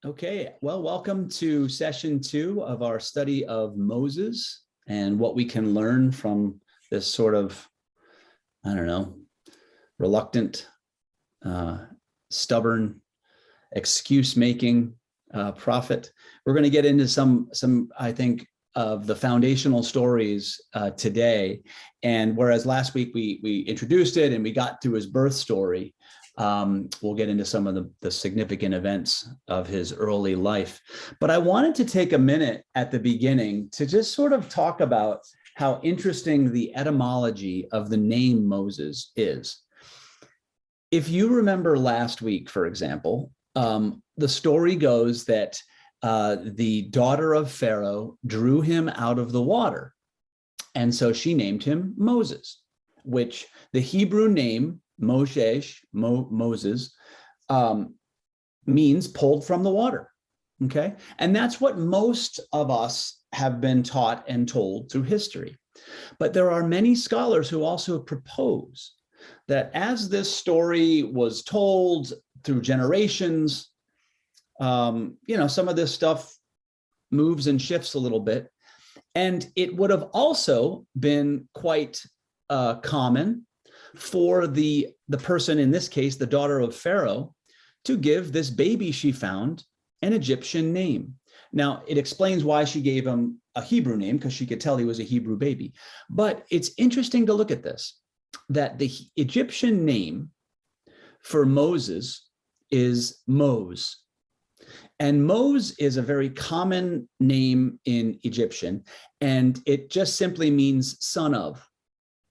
Okay, well, welcome to session 2 of our study of Moses and what we can learn from this sort of, I don't know, reluctant, stubborn, excuse-making prophet. We're going to get into some, I think, of the foundational stories today. And whereas last week we introduced it and we got through his birth story, we'll get into some of the significant events of his early life. But I wanted to take a minute at the beginning to just sort of talk about how interesting the etymology of the name Moses is. If you remember last week, for example, the story goes that the daughter of Pharaoh drew him out of the water. And so she named him Moses, which the Hebrew name Moses means pulled from the water. Okay. And that's what most of us have been taught and told through history. But there are many scholars who also propose that as this story was told through generations, some of this stuff moves and shifts a little bit. And it would have also been quite common for the person, in this case, the daughter of Pharaoh, to give this baby she found an Egyptian name. Now, it explains why she gave him a Hebrew name, because she could tell he was a Hebrew baby. But it's interesting to look at this, that the Egyptian name for Moses is Mose. And Mose is a very common name in Egyptian, and it just simply means son of.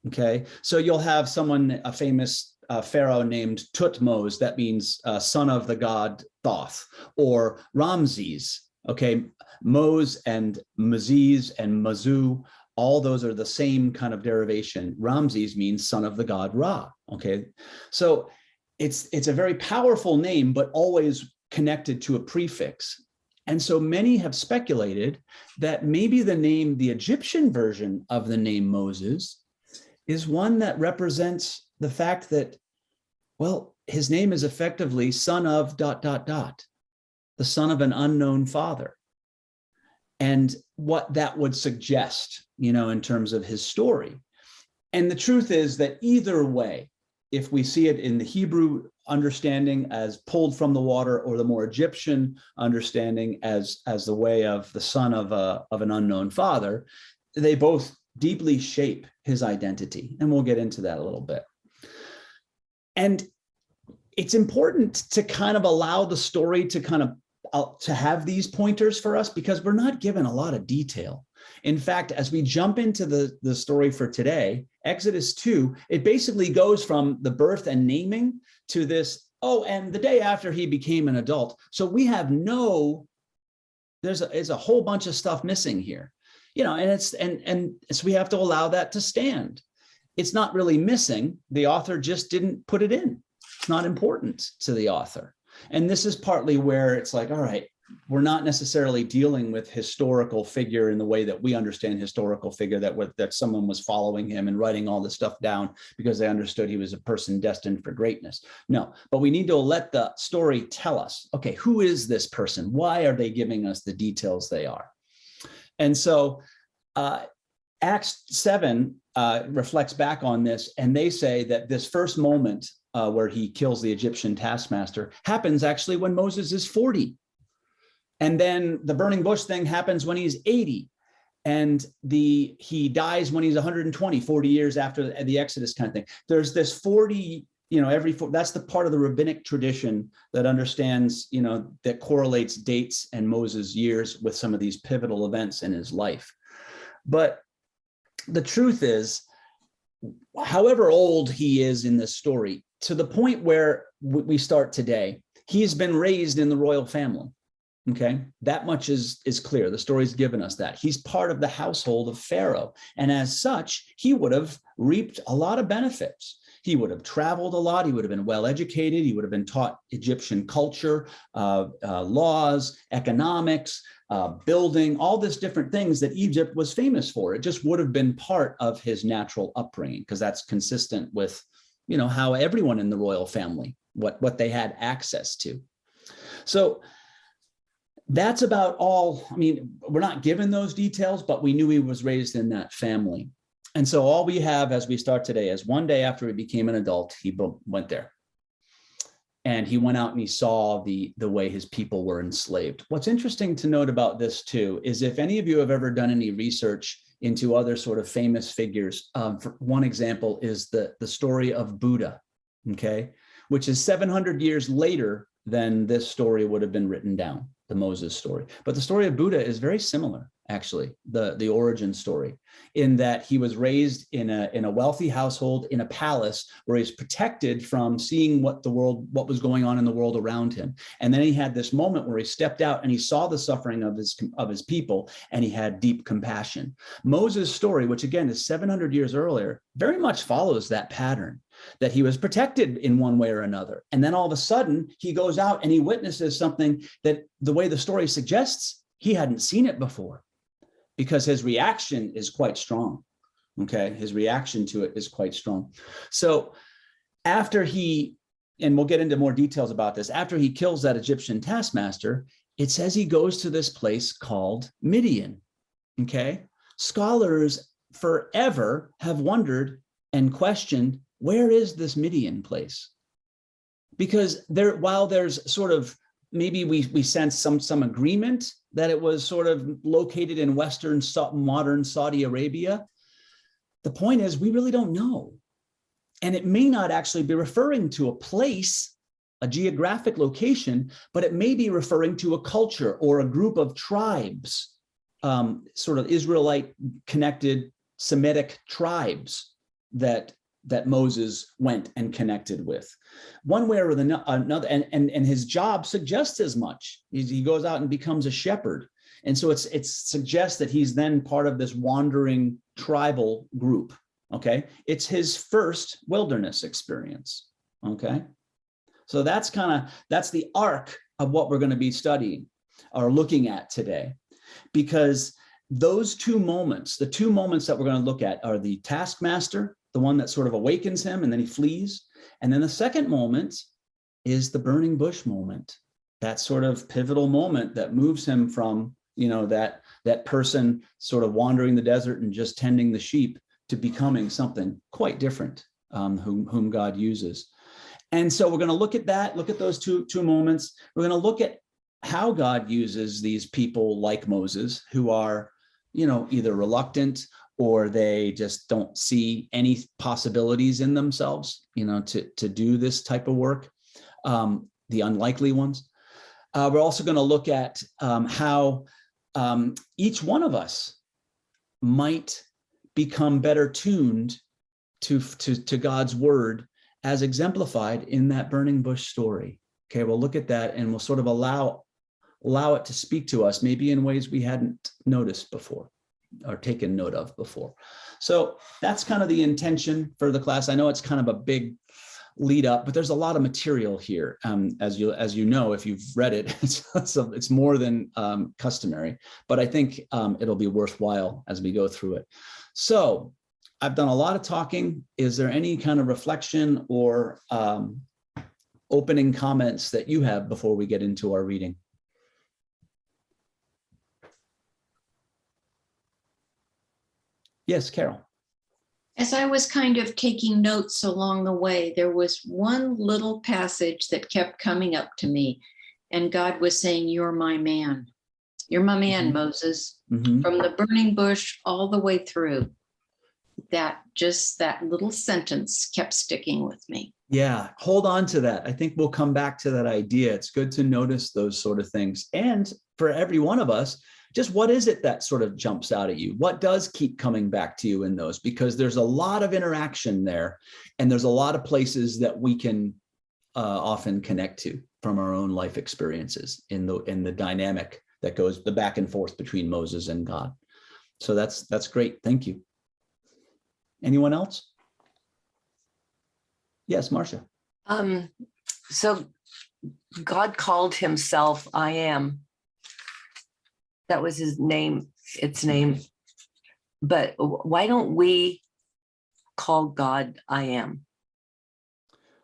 Okay, so you'll have someone, a famous pharaoh named Tutmose, that means son of the god Thoth, or Ramses. Okay, Mose and Moses and Mazu, all those are the same kind of derivation. Ramses means son of the god Ra. Okay, so it's a very powerful name, but always connected to a prefix. And so many have speculated that maybe the Egyptian version of the name Moses is one that represents the fact that, well, his name is effectively son of ... the son of an unknown father. And what that would suggest, in terms of his story. And the truth is that either way, if we see it in the Hebrew understanding as pulled from the water, or the more Egyptian understanding as the way of the son of an unknown father, they both deeply shape his identity. And we'll get into that a little bit. And it's important to kind of allow the story to to have these pointers for us, because we're not given a lot of detail. In fact, as we jump into the story for today, Exodus 2, it basically goes from the birth and naming to this, and the day after he became an adult. So we have there's a whole bunch of stuff missing here, and so we have to allow that to stand. It's not really missing. The author just didn't put it in. It's not important to the author. And this is partly where it's like, all right, we're not necessarily dealing with historical figure in the way that we understand historical figure, that someone was following him and writing all this stuff down because they understood he was a person destined for greatness. No, but we need to let the story tell us, okay, who is this person? Why are they giving us the details they are? And so Acts 7 reflects back on this, and they say that this first moment where he kills the Egyptian taskmaster happens actually when Moses is 40. And then the burning bush thing happens when he's 80. And he dies when he's 120, 40 years after the Exodus kind of thing. There's this 40, that's the part of the rabbinic tradition that understands, that correlates dates and Moses' years with some of these pivotal events in his life. But the truth is, however old he is in this story, to the point where we start today, he's been raised in the royal family. Okay, that much is clear. The story's given us that. He's part of the household of Pharaoh. And as such, he would have reaped a lot of benefits. He would have traveled a lot. He would have been well educated. He would have been taught Egyptian culture, laws, economics, building, all these different things that Egypt was famous for. It just would have been part of his natural upbringing, because that's consistent with, how everyone in the royal family, what they had access to. So that's about all. I mean, we're not given those details, but we knew he was raised in that family. And so all we have as we start today is one day after he became an adult, he went there. And he went out and he saw the way his people were enslaved. What's interesting to note about this too is if any of you have ever done any research into other sort of famous figures, for one example is the story of Buddha, okay, which is 700 years later than this story would have been written down, the Moses story. But the story of Buddha is very similar, actually, the origin story, in that he was raised in a wealthy household in a palace where he's protected from seeing what was going on in the world around him. And then he had this moment where he stepped out and he saw the suffering of his people, and he had deep compassion. Moses' story, which again is 700 years earlier, very much follows that pattern, that he was protected in one way or another. And then all of a sudden he goes out and he witnesses something that the way the story suggests, he hadn't seen it before, because his reaction is quite strong. Okay. His reaction to it is quite strong. So after and we'll get into more details about this, after he kills that Egyptian taskmaster, it says he goes to this place called Midian. Okay. Scholars forever have wondered and questioned, where is this Midian place? Because while there's sort of, maybe we sense some agreement that it was sort of located in modern Saudi Arabia, the point is we really don't know. And it may not actually be referring to a place, a geographic location, but it may be referring to a culture or a group of tribes, sort of Israelite connected Semitic tribes that Moses went and connected with. One way or another, and his job suggests as much. He goes out and becomes a shepherd. And so it suggests that he's then part of this wandering tribal group, okay? It's his first wilderness experience, okay? So that's the arc of what we're going to be studying or looking at today, because those two moments, the two moments that we're going to look at are the taskmaster, the one that sort of awakens him and then he flees. And then the second moment is the burning bush moment, that sort of pivotal moment that moves him from, that person sort of wandering the desert and just tending the sheep to becoming something quite different, whom God uses. And so we're going to look at that, look at those two moments. We're going to look at how God uses these people like Moses, who are, either reluctant or they just don't see any possibilities in themselves, to do this type of work, the unlikely ones. We're also going to look at how each one of us might become better tuned to God's word as exemplified in that burning bush story. Okay, we'll look at that and we'll sort of allow it to speak to us, maybe in ways we hadn't noticed before or taken note of before. So that's kind of the intention for the class. I know it's kind of a big lead up, but there's a lot of material here. As you know, if you've read it, it's more than customary, but I think it'll be worthwhile as we go through it. So I've done a lot of talking. Is there any kind of reflection or opening comments that you have before we get into our reading? Yes, Carol. As I was kind of taking notes along the way, there was one little passage that kept coming up to me, and God was saying, "You're my man. You're my man, mm-hmm. Moses." Mm-hmm. From the burning bush all the way through. That little sentence kept sticking with me. Yeah, hold on to that. I think we'll come back to that idea. It's good to notice those sort of things. And for every one of us, just what is it that sort of jumps out at you? What does keep coming back to you in those? Because there's a lot of interaction there, and there's a lot of places that we can often connect to from our own life experiences in the dynamic that goes the back and forth between Moses and God. So that's great. Thank you. Anyone else? Yes, Marcia. So God called himself I am. That was his name, its name. But why don't we call God I am?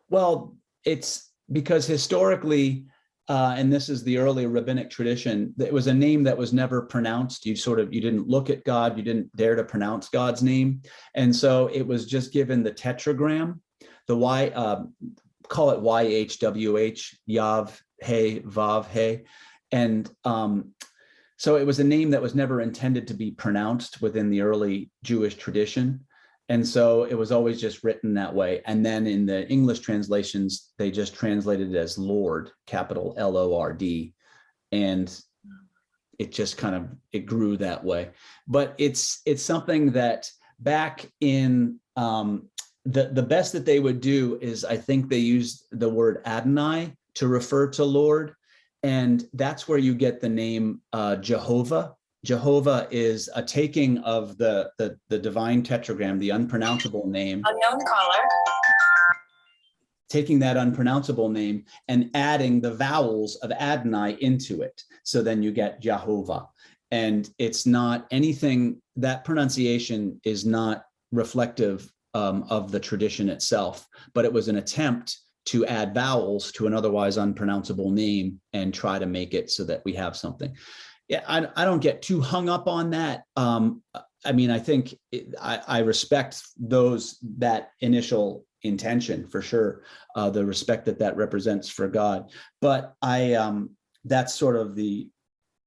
Well, it's because historically, and this is the early rabbinic tradition, it was a name that was never pronounced. You didn't look at God, you didn't dare to pronounce God's name. And so it was just given the tetragram, the Y, call it YHWH, Yav, He, Vav, He. And so it was a name that was never intended to be pronounced within the early Jewish tradition. And so it was always just written that way. And then in the English translations, they just translated it as Lord, capital Lord. And it just it grew that way. But it's something that back in the best that they would do is, I think they used the word Adonai to refer to Lord. And that's where you get the name Jehovah. Jehovah is a taking of the divine tetragram, the unpronounceable name. Unknown caller. Taking that unpronounceable name and adding the vowels of Adonai into it. So then you get Jehovah. And it's not anything, that pronunciation is not reflective of the tradition itself, but it was an attempt to add vowels to an otherwise unpronounceable name and try to make it so that we have something. Yeah, I don't get too hung up on that. I mean, I think I respect that initial intention for sure, the respect that represents for God. But that's sort of the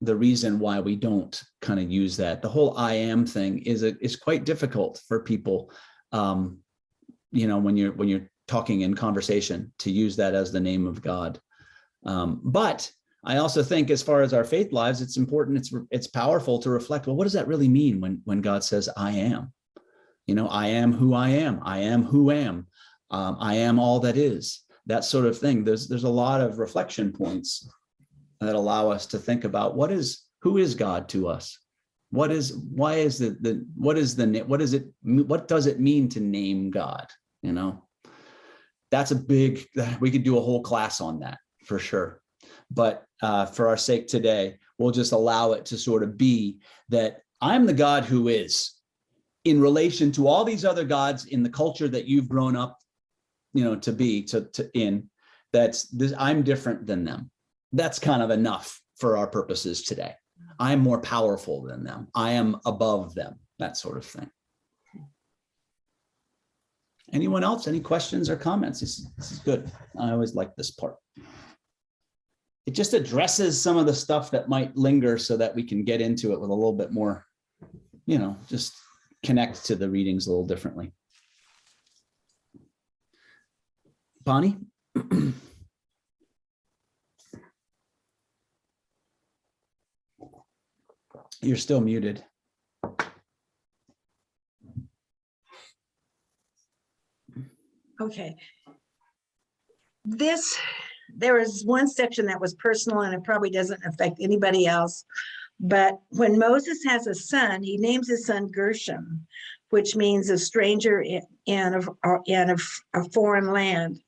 reason why we don't kind of use that. The whole I am thing is quite difficult for people, when you're talking in conversation, to use that as the name of God. But I also think, as far as our faith lives, it's important, it's powerful to reflect, well, what does that really mean when God says, I am? I am who I am. I am who am. I am all that is. That sort of thing. There's a lot of reflection points that allow us to think about who is God to us? What does it mean to name God? That's we could do a whole class on that for sure. But for our sake today, we'll just allow it to sort of be that I'm the God who is, in relation to all these other gods in the culture that you've grown up, to be in. I'm different than them. That's kind of enough for our purposes today. I'm more powerful than them. I am above them. That sort of thing. Anyone else? Any questions or comments? This is good. I always like this part. It just addresses some of the stuff that might linger so that we can get into it with a little bit more, just connect to the readings a little differently. Bonnie? You're still muted. Okay. There was one section that was personal, and it probably doesn't affect anybody else. But when Moses has a son, he names his son Gershom, which means a stranger in a foreign land.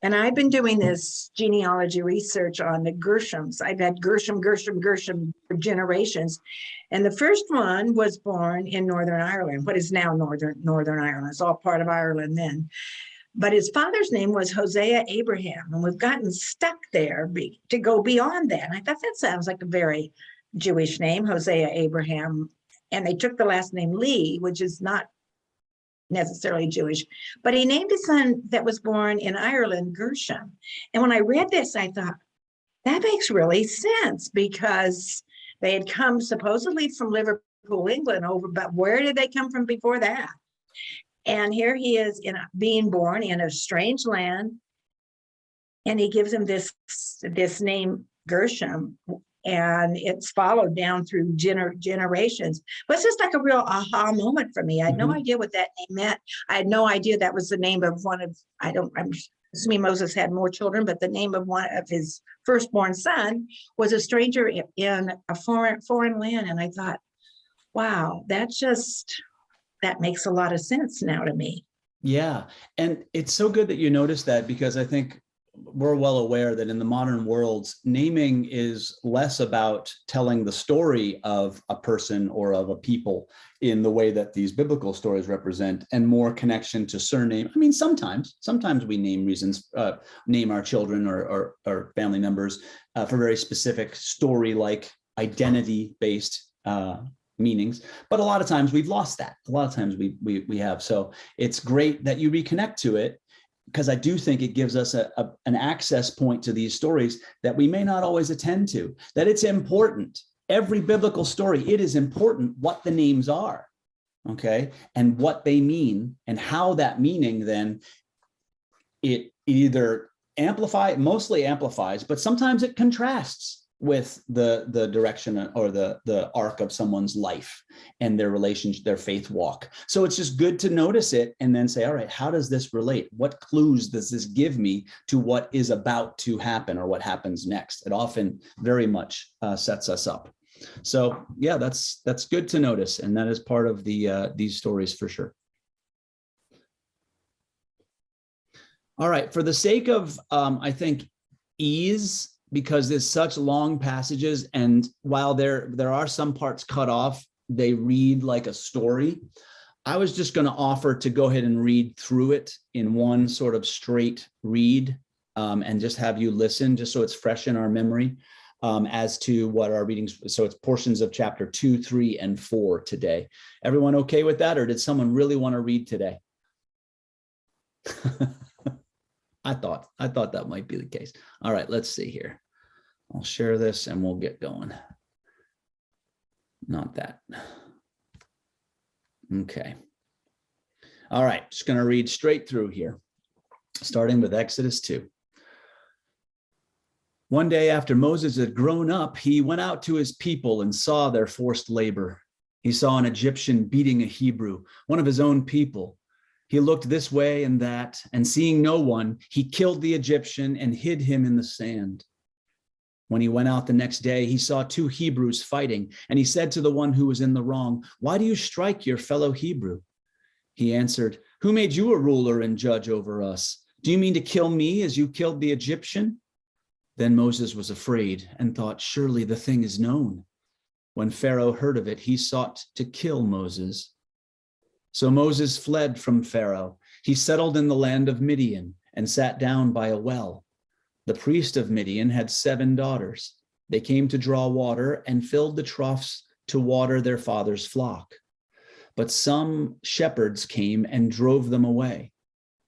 And I've been doing this genealogy research on the Gershoms. I've had Gershom for generations. And the first one was born in Northern Ireland, what is now Northern Ireland. It's all part of Ireland then. But his father's name was Hosea Abraham. And we've gotten stuck there to go beyond that. And I thought that sounds like a very Jewish name, Hosea Abraham. And they took the last name Lee, which is not necessarily Jewish, but he named his son that was born in Ireland Gershom. And when I read this, I thought, that makes really sense, because they had come supposedly from Liverpool, England but where did they come from before that? And here he is being born in a strange land, and he gives him this name Gershom, and it's followed down through generations. But it's just like a real aha moment for me. I had no idea what that name meant. I had no idea that was the name of I'm assuming Moses had more children, but the name of one of his firstborn son was a stranger in a foreign land. And I thought, wow, that makes a lot of sense now to me. Yeah. And it's so good that you noticed that, because I think we're well aware that in the modern world, naming is less about telling the story of a person or of a people in the way that these biblical stories represent, and more connection to surname. I mean, sometimes we name reasons, name our children or family members for very specific story-like identity-based meanings, but a lot of times we've lost that. A lot of times we have. So it's great that you reconnect to it, because I do think it gives us an access point to these stories that we may not always attend to, that it's important. Every biblical story, it is important what the names are, okay, and what they mean, and how that meaning then, it either mostly amplifies, but sometimes it contrasts with the direction or the arc of someone's life and their relationship, their faith walk. So it's just good to notice it and then say, all right, how does this relate? What clues does this give me to what is about to happen or what happens next? It often very much sets us up. So yeah, that's good to notice. And that is part of these stories for sure. All right, for the sake of, I think, ease, because there's such long passages, and while there are some parts cut off, they read like a story. I was just going to offer to go ahead and read through it in one sort of straight read, and just have you listen, just so it's fresh in our memory, as to what our readings. So it's portions of chapter 2, 3, and 4 today. Everyone okay with that, or did someone really want to read today? I thought that might be the case. All right, let's see here. I'll share this and we'll get going. Not that. Okay. All right, just going to read straight through here, starting with Exodus 2. One day after Moses had grown up, he went out to his people and saw their forced labor. He saw an Egyptian beating a Hebrew, one of his own people. He looked this way and that, and seeing no one, he killed the Egyptian and hid him in the sand. When he went out the next day, he saw two Hebrews fighting, and he said to the one who was in the wrong, "Why do you strike your fellow Hebrew?" He answered, "Who made you a ruler and judge over us? Do you mean to kill me as you killed the Egyptian?" Then Moses was afraid and thought, "Surely the thing is known." When Pharaoh heard of it, he sought to kill Moses. So Moses fled from Pharaoh. He settled in the land of Midian and sat down by a well. The priest of Midian had 7 daughters. They came to draw water and filled the troughs to water their father's flock. But some shepherds came and drove them away.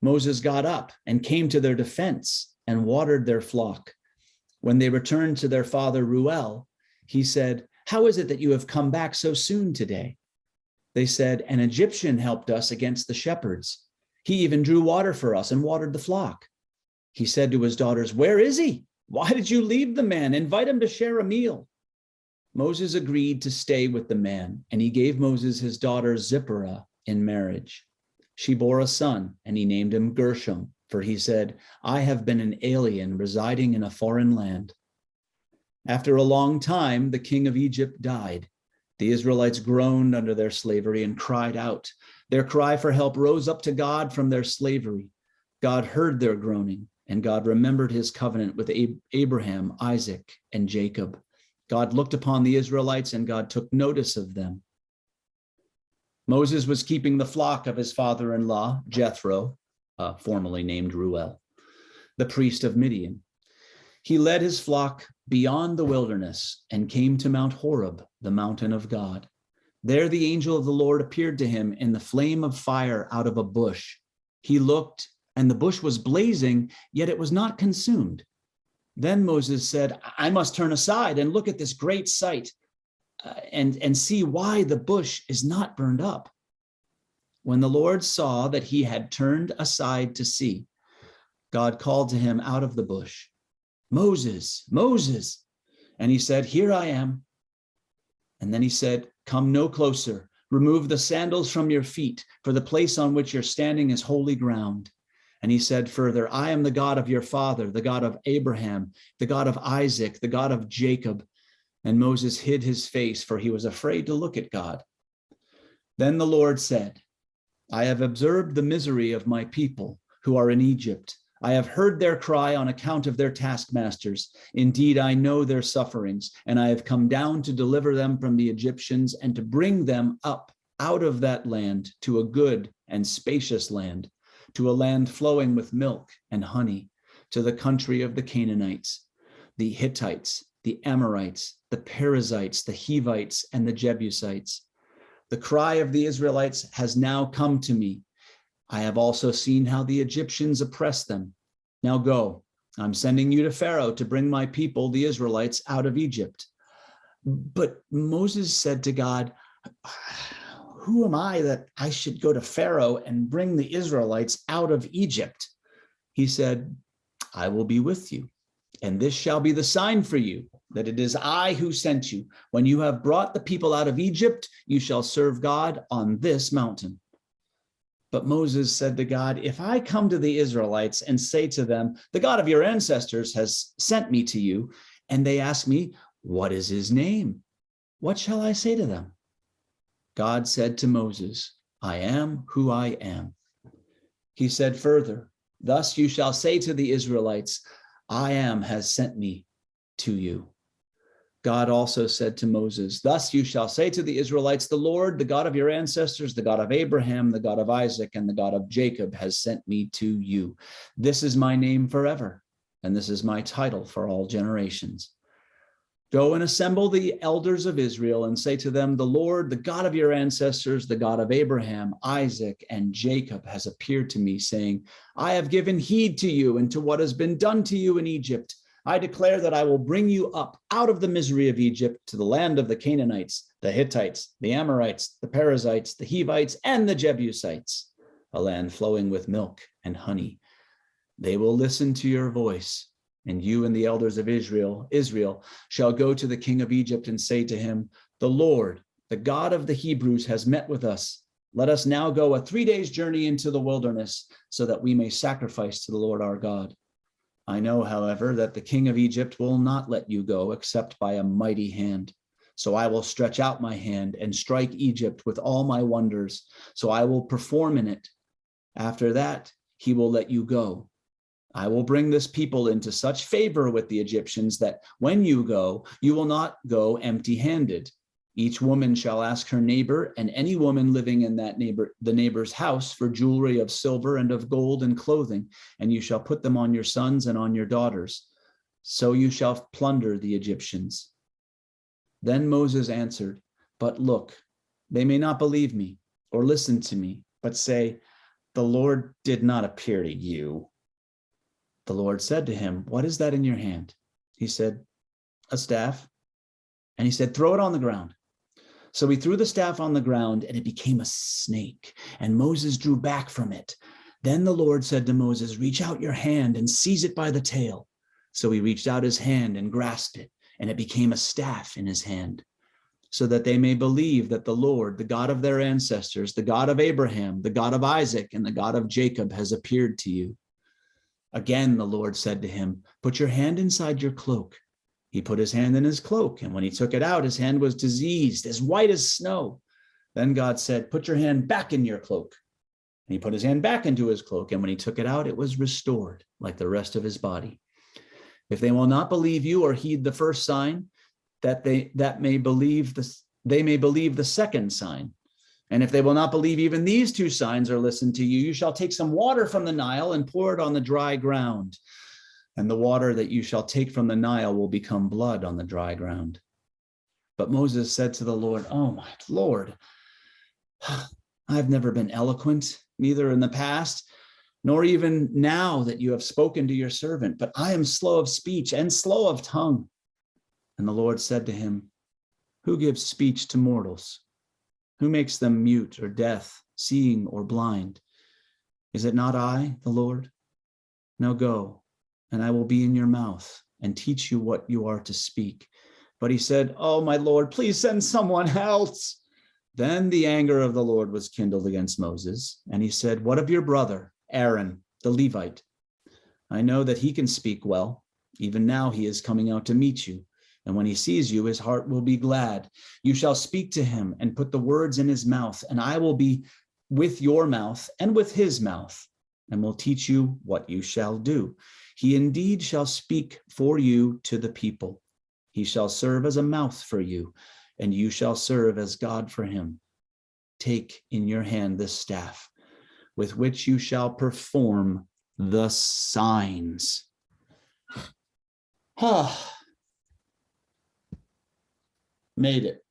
Moses got up and came to their defense and watered their flock. When they returned to their father Reuel, he said, "How is it that you have come back so soon today?" They said, "An Egyptian helped us against the shepherds. He even drew water for us and watered the flock." He said to his daughters, "Where is he? Why did you leave the man? Invite him to share a meal." Moses agreed to stay with the man, and he gave Moses his daughter Zipporah in marriage. She bore a son, and he named him Gershom, for he said, "I have been an alien residing in a foreign land." After a long time, the king of Egypt died. The Israelites groaned under their slavery and cried out. Their cry for help rose up to God from their slavery. God heard their groaning, and God remembered his covenant with Abraham, Isaac, and Jacob. God looked upon the Israelites, and God took notice of them. Moses was keeping the flock of his father-in-law, Jethro, formerly named Reuel, the priest of Midian. He led his flock beyond the wilderness and came to Mount Horeb, the mountain of God. There the angel of the Lord appeared to him in the flame of fire out of a bush. He looked, and the bush was blazing, yet it was not consumed. Then Moses said, "I must turn aside and look at this great sight and see why the bush is not burned up." When the Lord saw that he had turned aside to see, God called to him out of the bush, "Moses, Moses." And he said, "Here I am." And then he said, "Come no closer. Remove the sandals from your feet, for the place on which you're standing is holy ground." And he said further, "I am the God of your father, the God of Abraham, the God of Isaac, the God of Jacob." And Moses hid his face, for he was afraid to look at God. Then the Lord said, "I have observed the misery of my people who are in Egypt. I have heard their cry on account of their taskmasters. Indeed, I know their sufferings, and I have come down to deliver them from the Egyptians and to bring them up out of that land to a good and spacious land, to a land flowing with milk and honey, to the country of the Canaanites, the Hittites, the Amorites, the Perizzites, the Hivites, and the Jebusites. The cry of the Israelites has now come to me. I have also seen how the Egyptians oppress them. Now go, I'm sending you to Pharaoh to bring my people, the Israelites, out of Egypt. But Moses said to God, who am I that I should go to Pharaoh and bring the Israelites out of Egypt? He said, I will be with you, and this shall be the sign for you, that it is I who sent you. When you have brought the people out of Egypt, you shall serve God on this mountain. But Moses said to God, if I come to the Israelites and say to them, the God of your ancestors has sent me to you, and they ask me, what is his name? What shall I say to them? God said to Moses, I am who I am. He said further, thus you shall say to the Israelites, I am has sent me to you. God also said to Moses, thus you shall say to the Israelites, the Lord, the God of your ancestors, the God of Abraham, the God of Isaac, and the God of Jacob has sent me to you. This is my name forever, and this is my title for all generations. Go and assemble the elders of Israel and say to them, the Lord, the God of your ancestors, the God of Abraham, Isaac, and Jacob has appeared to me, saying, I have given heed to you and to what has been done to you in Egypt. I declare that I will bring you up out of the misery of Egypt to the land of the Canaanites, the Hittites, the Amorites, the Perizzites, the Hivites, and the Jebusites, a land flowing with milk and honey. They will listen to your voice, and you and the elders of Israel shall go to the king of Egypt and say to him, the Lord, the God of the Hebrews, has met with us. Let us now go a 3 days' journey into the wilderness so that we may sacrifice to the Lord our God. I know, however, that the king of Egypt will not let you go except by a mighty hand. So I will stretch out my hand and strike Egypt with all my wonders. So I will perform in it. After that, he will let you go. I will bring this people into such favor with the Egyptians that when you go, you will not go empty-handed. Each woman shall ask her neighbor and any woman living in the neighbor's house for jewelry of silver and of gold and clothing, and you shall put them on your sons and on your daughters. So you shall plunder the Egyptians. Then Moses answered, but look, they may not believe me or listen to me, but say, the Lord did not appear to you. The Lord said to him, what is that in your hand? He said, a staff. And he said, throw it on the ground. So he threw the staff on the ground, and it became a snake, and Moses drew back from it. Then the Lord said to Moses, reach out your hand and seize it by the tail. So he reached out his hand and grasped it, and it became a staff in his hand, so that they may believe that the Lord, the God of their ancestors, the God of Abraham, the God of Isaac, and the God of Jacob has appeared to you. Again, the Lord said to him, put your hand inside your cloak. He put his hand in his cloak, and when he took it out, his hand was diseased, as white as snow. Then God said, put your hand back in your cloak. And he put his hand back into his cloak, and when he took it out, it was restored, like the rest of his body. If they will not believe you or heed the first sign, they may believe the second sign. And if they will not believe even these two signs or listen to you, you shall take some water from the Nile and pour it on the dry ground. And the water that you shall take from the Nile will become blood on the dry ground. But Moses said to the Lord, oh my Lord, I've never been eloquent, neither in the past, nor even now that you have spoken to your servant, but I am slow of speech and slow of tongue. And the Lord said to him, who gives speech to mortals? Who makes them mute or deaf, seeing or blind? Is it not I, the Lord? Now go, and I will be in your mouth and teach you what you are to speak. But he said, oh, my Lord, please send someone else. Then the anger of the Lord was kindled against Moses, and he said, what of your brother, Aaron, the Levite? I know that he can speak well. Even now he is coming out to meet you. And when he sees you, his heart will be glad. You shall speak to him and put the words in his mouth, and I will be with your mouth and with his mouth. and will teach you what you shall do. He indeed shall speak for you to the people. He shall serve as a mouth for you, and you shall serve as God for him. Take in your hand this staff, with which you shall perform the signs. Made it.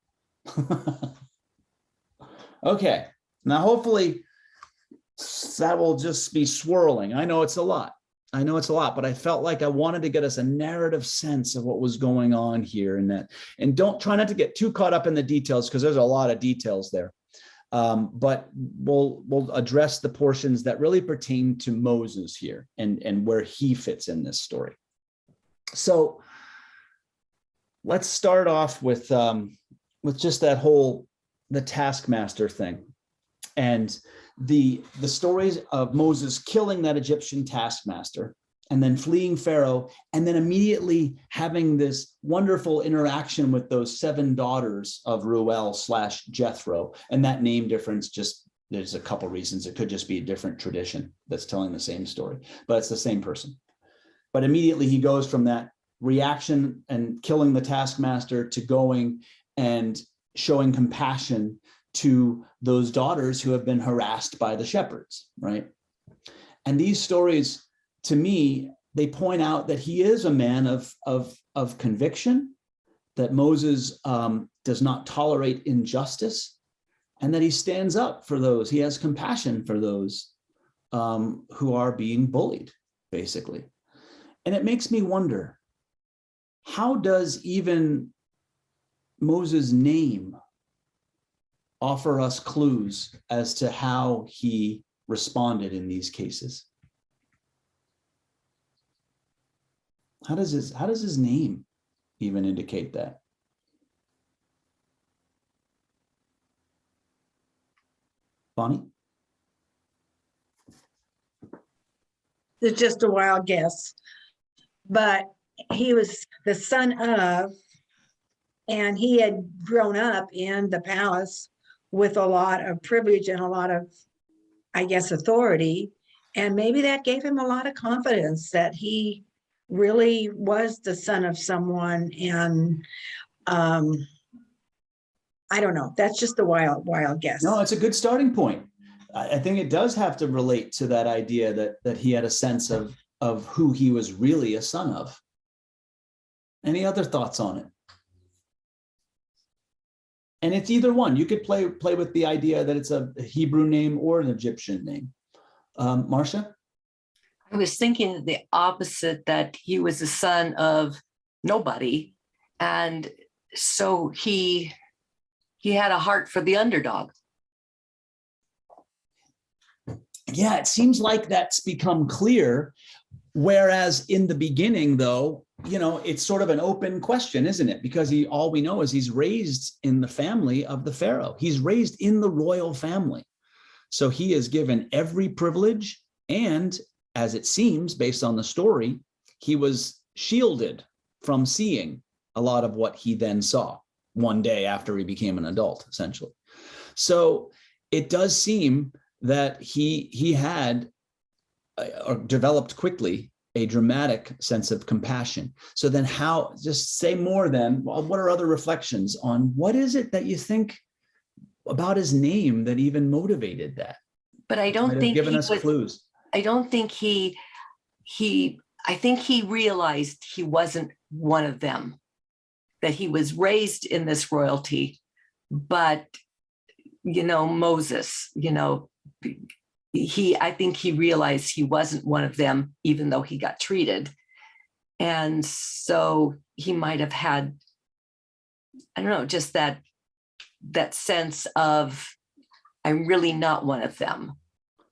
Okay, now hopefully that will just be swirling. I know it's a lot. But I felt like I wanted to get us a narrative sense of what was going on here, and don't try not to get too caught up in the details, because there's a lot of details there. But we'll address the portions that really pertain to Moses here and where he fits in this story. So let's start off with just the taskmaster thing, and the stories of Moses killing that Egyptian taskmaster and then fleeing Pharaoh, and then immediately having this wonderful interaction with those 7 daughters of Reuel / Jethro. And that name difference, there's a couple reasons. It could just be a different tradition that's telling the same story, but it's the same person. But immediately he goes from that reaction and killing the taskmaster to going and showing compassion to those daughters who have been harassed by the shepherds, right? And these stories, to me, they point out that he is a man of conviction, that Moses does not tolerate injustice, and that he stands up for those. He has compassion for those who are being bullied, basically. And it makes me wonder, how does even Moses' name offer us clues as to how he responded in these cases? How does his name even indicate that? Bonnie? It's just a wild guess, but he was the son of, and he had grown up in the palace with a lot of privilege and a lot of, I guess, authority. And maybe that gave him a lot of confidence that he really was the son of someone. And I don't know. That's just a wild guess. No, it's a good starting point. I think it does have to relate to that idea that he had a sense of who he was really a son of. Any other thoughts on it? And it's either one. You could play with the idea that it's a Hebrew name or an Egyptian name. Marcia? I was thinking the opposite, that he was the son of nobody. And so he had a heart for the underdog. Yeah, it seems like that's become clear. Whereas in the beginning, though, it's sort of an open question, isn't it? Because all we know is he's raised in the family of the Pharaoh. He's raised in the royal family. So he is given every privilege. And as it seems, based on the story, he was shielded from seeing a lot of what he then saw one day after he became an adult, essentially. So it does seem that he had or developed quickly a dramatic sense of compassion. So then just say more then, what are other reflections on what is it that you think about his name that even motivated that? But I don't think given us clues. I don't think I think he realized he wasn't one of them, that he was raised in this royalty, but, Moses, I think he realized he wasn't one of them, even though he got treated. And so he might have had, I don't know, just that sense of, I'm really not one of them.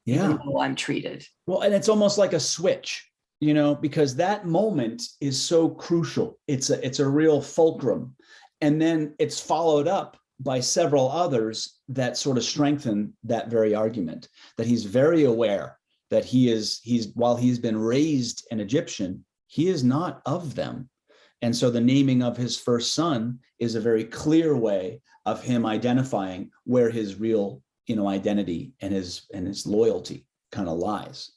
Yeah. Even though I'm treated. Well, and it's almost like a switch, because that moment is so crucial. It's a real fulcrum. And then it's followed up by several others that sort of strengthen that very argument, that he's very aware that while he's been raised an Egyptian, he is not of them. And so the naming of his first son is a very clear way of him identifying where his real, identity and his loyalty kind of lies.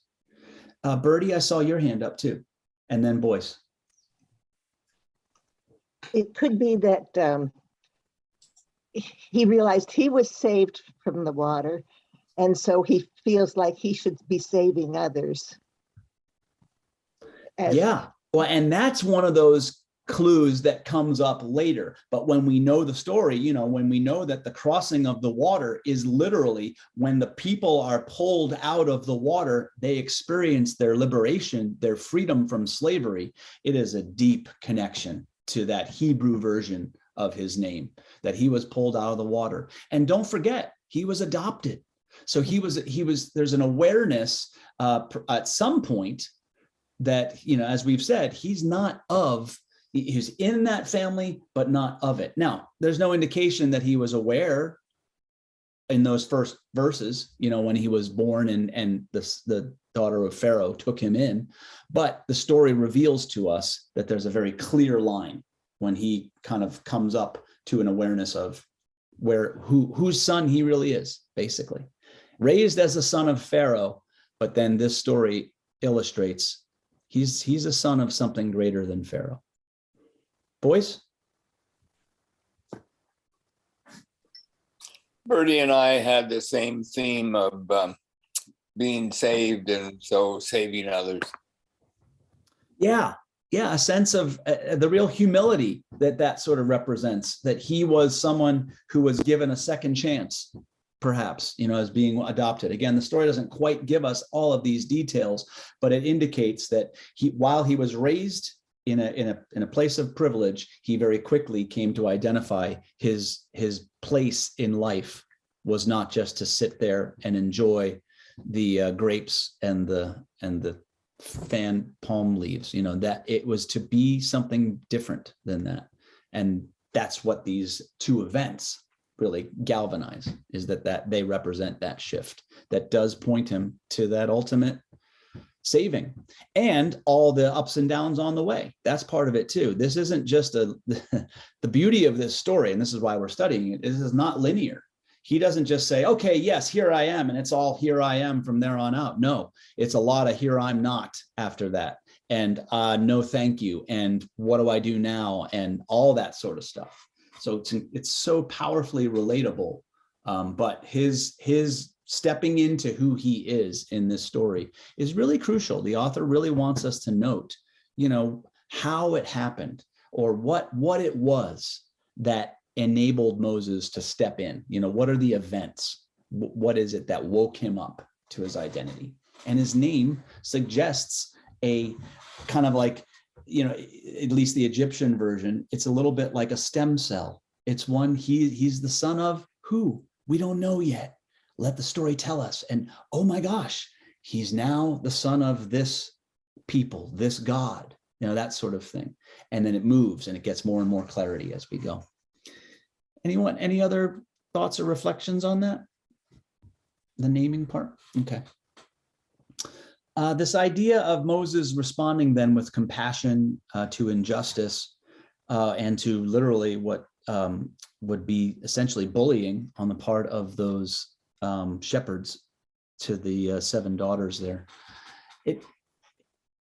Bertie, I saw your hand up too. And then Boyce. It could be that he realized he was saved from the water, and so he feels like he should be saving others. Yeah. Well, and that's one of those clues that comes up later. But when we know the story, you know, when we know that the crossing of the water is literally when the people are pulled out of the water, they experience their liberation, their freedom from slavery. It is a deep connection to that Hebrew version of his name, that he was pulled out of the water. And don't forget, he was adopted. So there's an awareness at some point that, you know, as we've said, he's in that family, but not of it. Now, there's no indication that he was aware in those first verses, you know, when he was born and the daughter of Pharaoh took him in. But the story reveals to us that there's a very clear line when he kind of comes up to an awareness of whose son he really is, basically. Raised as a son of Pharaoh, but then this story illustrates he's a son of something greater than Pharaoh. Boyce? Bertie and I had the same theme of being saved, and so saving others. Yeah, a sense of the real humility that sort of represents, that he was someone who was given a second chance, perhaps, you know, as being adopted. Again, the story doesn't quite give us all of these details, but it indicates that while he was raised in a place of privilege, he very quickly came to identify his place in life was not just to sit there and enjoy the grapes and the fan palm leaves, you know, that it was to be something different than that. And that's what these two events really galvanize, is that they represent that shift that does point him to that ultimate saving, and all the ups and downs on the way. That's part of it too. This isn't just the beauty of this story, and this is why we're studying it. This is not linear. He doesn't just say, okay, yes, here I am, and it's all here I am from there on out. No, it's a lot of here I'm not after that, and no thank you, and what do I do now, and all that sort of stuff. So it's so powerfully relatable, but his stepping into who he is in this story is really crucial. The author really wants us to note, you know, how it happened, or what it was that enabled Moses to step in. You know, what are the events? What is it that woke him up to his identity? And his name suggests a kind of like, you know, at least the Egyptian version, it's a little bit like a stem cell. It's one, he's the son of who? We don't know yet. Let the story tell us. And oh my gosh, he's now the son of this people, this God, you know, that sort of thing. And then it moves and it gets more and more clarity as we go. Anyone, any other thoughts or reflections on that? The naming part? Okay. This idea of Moses responding then with compassion to injustice and to literally what would be essentially bullying on the part of those shepherds to the 7 daughters there.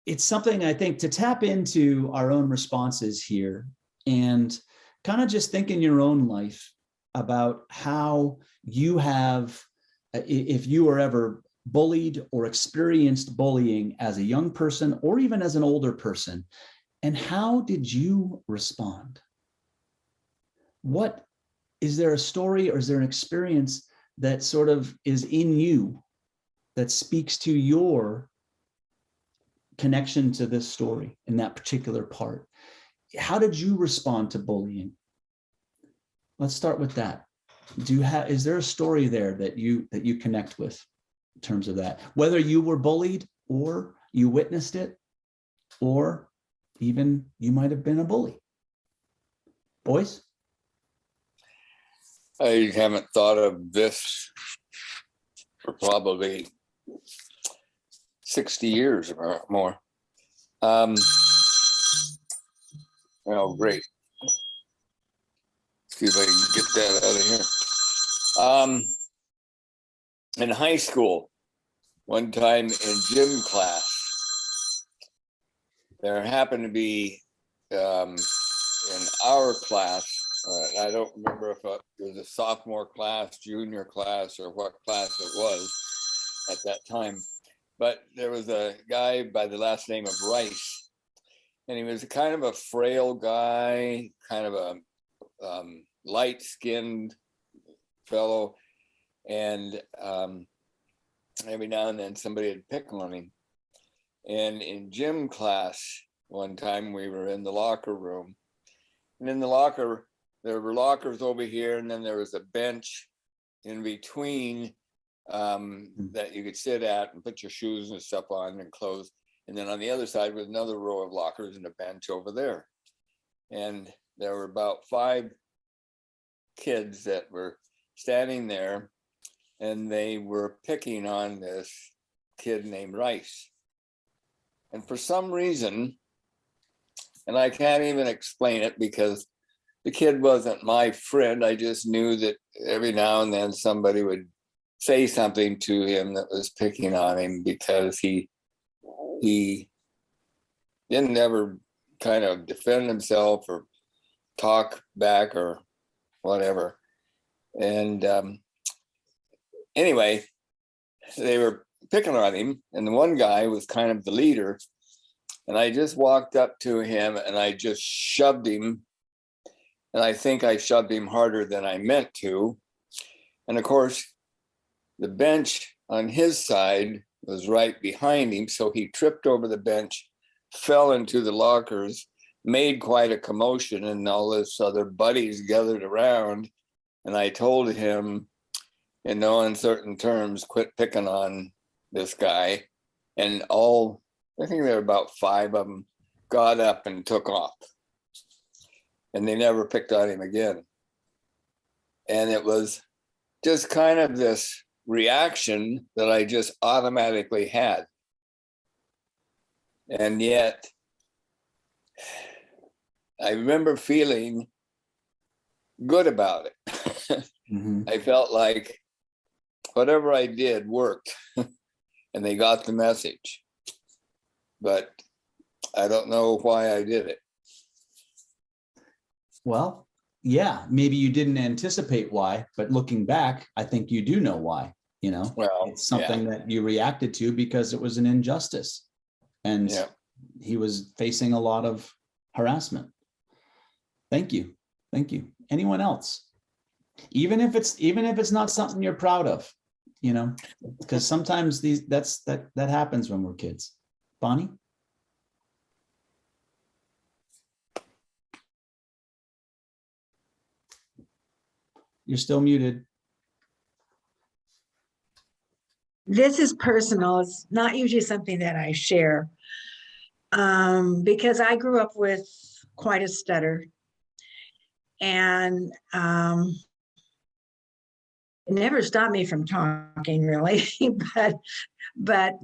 It's something, I think, to tap into our own responses here and kind of just think in your own life about how you have, if you were ever bullied or experienced bullying as a young person or even as an older person, and how did you respond? What, is there a story or is there an experience that sort of is in you that speaks to your connection to this story in that particular part? How did you respond to bullying? Let's start with that. Is there a story there that you connect with in terms of that? Whether you were bullied or you witnessed it, or even you might have been a bully. Boyce? I haven't thought of this for probably 60 years or more. Oh, great. See if I can get that out of here. In high school, one time in gym class, there happened to be in our class, I don't remember if it was a sophomore class, junior class, or what class it was at that time, but there was a guy by the last name of Rice, and he was kind of a frail guy, kind of a light-skinned fellow, and every now and then somebody would pick on him. And in gym class, one time we were in the locker room, and in the locker, there were lockers over here, and then there was a bench in between that you could sit at and put your shoes and stuff on and clothes. And then on the other side was another row of lockers and a bench over there. And there were about 5 kids that were standing there, and they were picking on this kid named Rice. And for some reason, and I can't even explain it because the kid wasn't my friend, I just knew that every now and then somebody would say something to him that was picking on him, because he didn't ever kind of defend himself or talk back or whatever. And anyway, they were picking on him, and the one guy was kind of the leader, and I just walked up to him and I just shoved him, and I think I shoved him harder than I meant to. And of course, the bench on his side was right behind him, so he tripped over the bench, fell into the lockers, made quite a commotion, and all his other buddies gathered around, and I told him in no uncertain terms, quit picking on this guy. And I think there were about 5 of them, got up and took off, and they never picked on him again. And it was just kind of this reaction that I just automatically had. And yet I remember feeling good about it. I felt like whatever I did worked and they got the message, but I don't know why I did it. Well, yeah, maybe you didn't anticipate why, but looking back, I think you do know why. Well, It's something that you reacted to because it was an injustice, and he was facing a lot of harassment. Thank you. Anyone else? Even if it's not something you're proud of, because sometimes that happens when we're kids. Bonnie? You're still muted. This is personal. It's not usually something that I share, because I grew up with quite a stutter, and it never stopped me from talking, really. but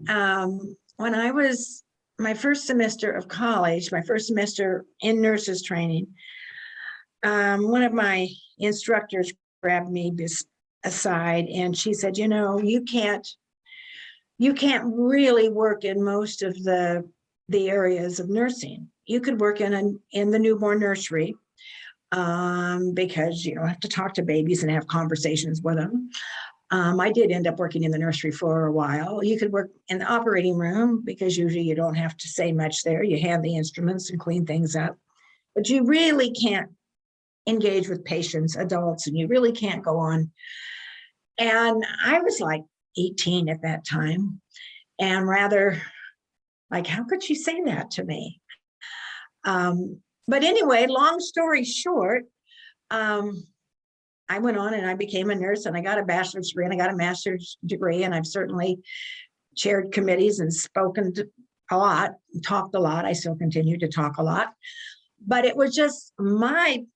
when I was my first semester of college, my first semester in nurses training, one of my instructors grabbed me aside, and she said, you can't really work in most of the areas of nursing. You could work in the newborn nursery, because you don't have to talk to babies and have conversations with them. I did end up working in the nursery for a while. You could work in the operating room, because usually you don't have to say much there. You hand the instruments and clean things up, but you really can't engage with patients, adults, and you really can't go on. And I was like 18 at that time, and rather like, how could she say that to me? But anyway, long story short, I went on and I became a nurse, and I got a bachelor's degree and I got a master's degree, and I've certainly chaired committees and spoken a lot, talked a lot. I still continue to talk a lot, but it was just my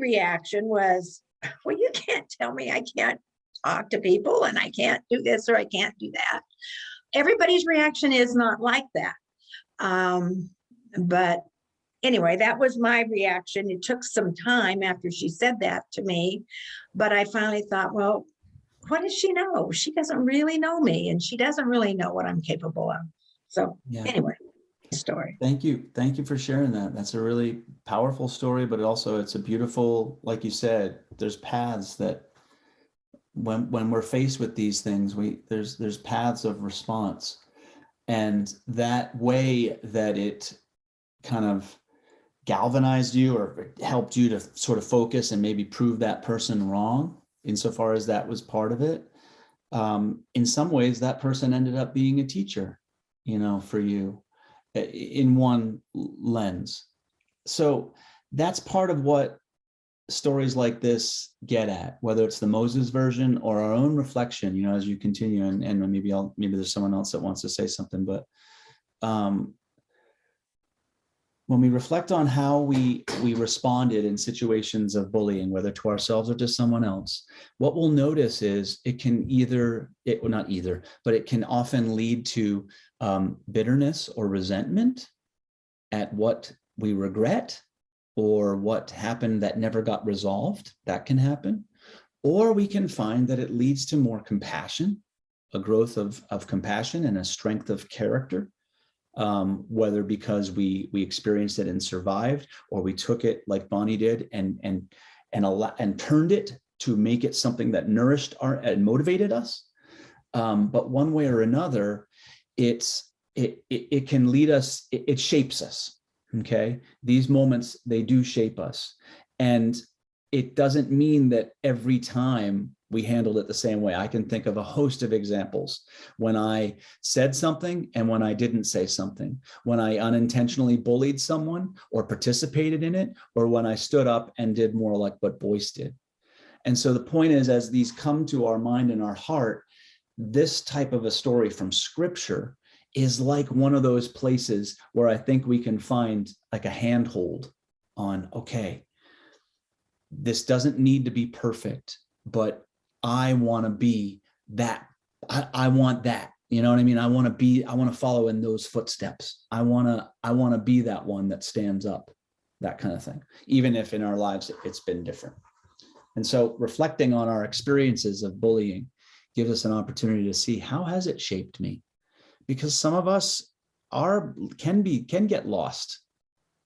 reaction was, well, you can't tell me I can't talk to people and I can't do this or I can't do that. Everybody's reaction is not like that. But anyway, that was my reaction. It took some time after she said that to me, but I finally thought, well, what does she know? She doesn't really know me, and she doesn't really know what I'm capable of. So anyway. story. Thank you. Thank you for sharing that. That's a really powerful story, but also it's a beautiful, like you said, there's paths that when we're faced with these things, there's paths of response. And that way that it kind of galvanized you or helped you to sort of focus and maybe prove that person wrong, insofar as that was part of it. In some ways, that person ended up being a teacher, for you in one lens. So that's part of what stories like this get at, whether it's the Moses version or our own reflection, as you continue, and maybe there's someone else that wants to say something, but when we reflect on how we responded in situations of bullying, whether to ourselves or to someone else, what we'll notice is it can but it can often lead to bitterness or resentment at what we regret or what happened that never got resolved. That can happen. Or we can find that it leads to more compassion, a growth of compassion and a strength of character. Whether because we experienced it and survived, or we took it like Bonnie did and turned it to make it something that nourished and motivated us. But one way or another, it can lead us. It shapes us. Okay, these moments, they do shape us, and it doesn't mean that every time we handled it the same way. I can think of a host of examples when I said something and when I didn't say something, when I unintentionally bullied someone or participated in it, or when I stood up and did more like what Boyce did. And so the point is, as these come to our mind and our heart, this type of a story from Scripture is like one of those places where I think we can find like a handhold on, okay, this doesn't need to be perfect, but I want to be that. I want that. You know what I mean? I want to follow in those footsteps. I want to be that one that stands up, that kind of thing, even if in our lives it's been different. And so reflecting on our experiences of bullying gives us an opportunity to see, how has it shaped me? Because some of us can get lost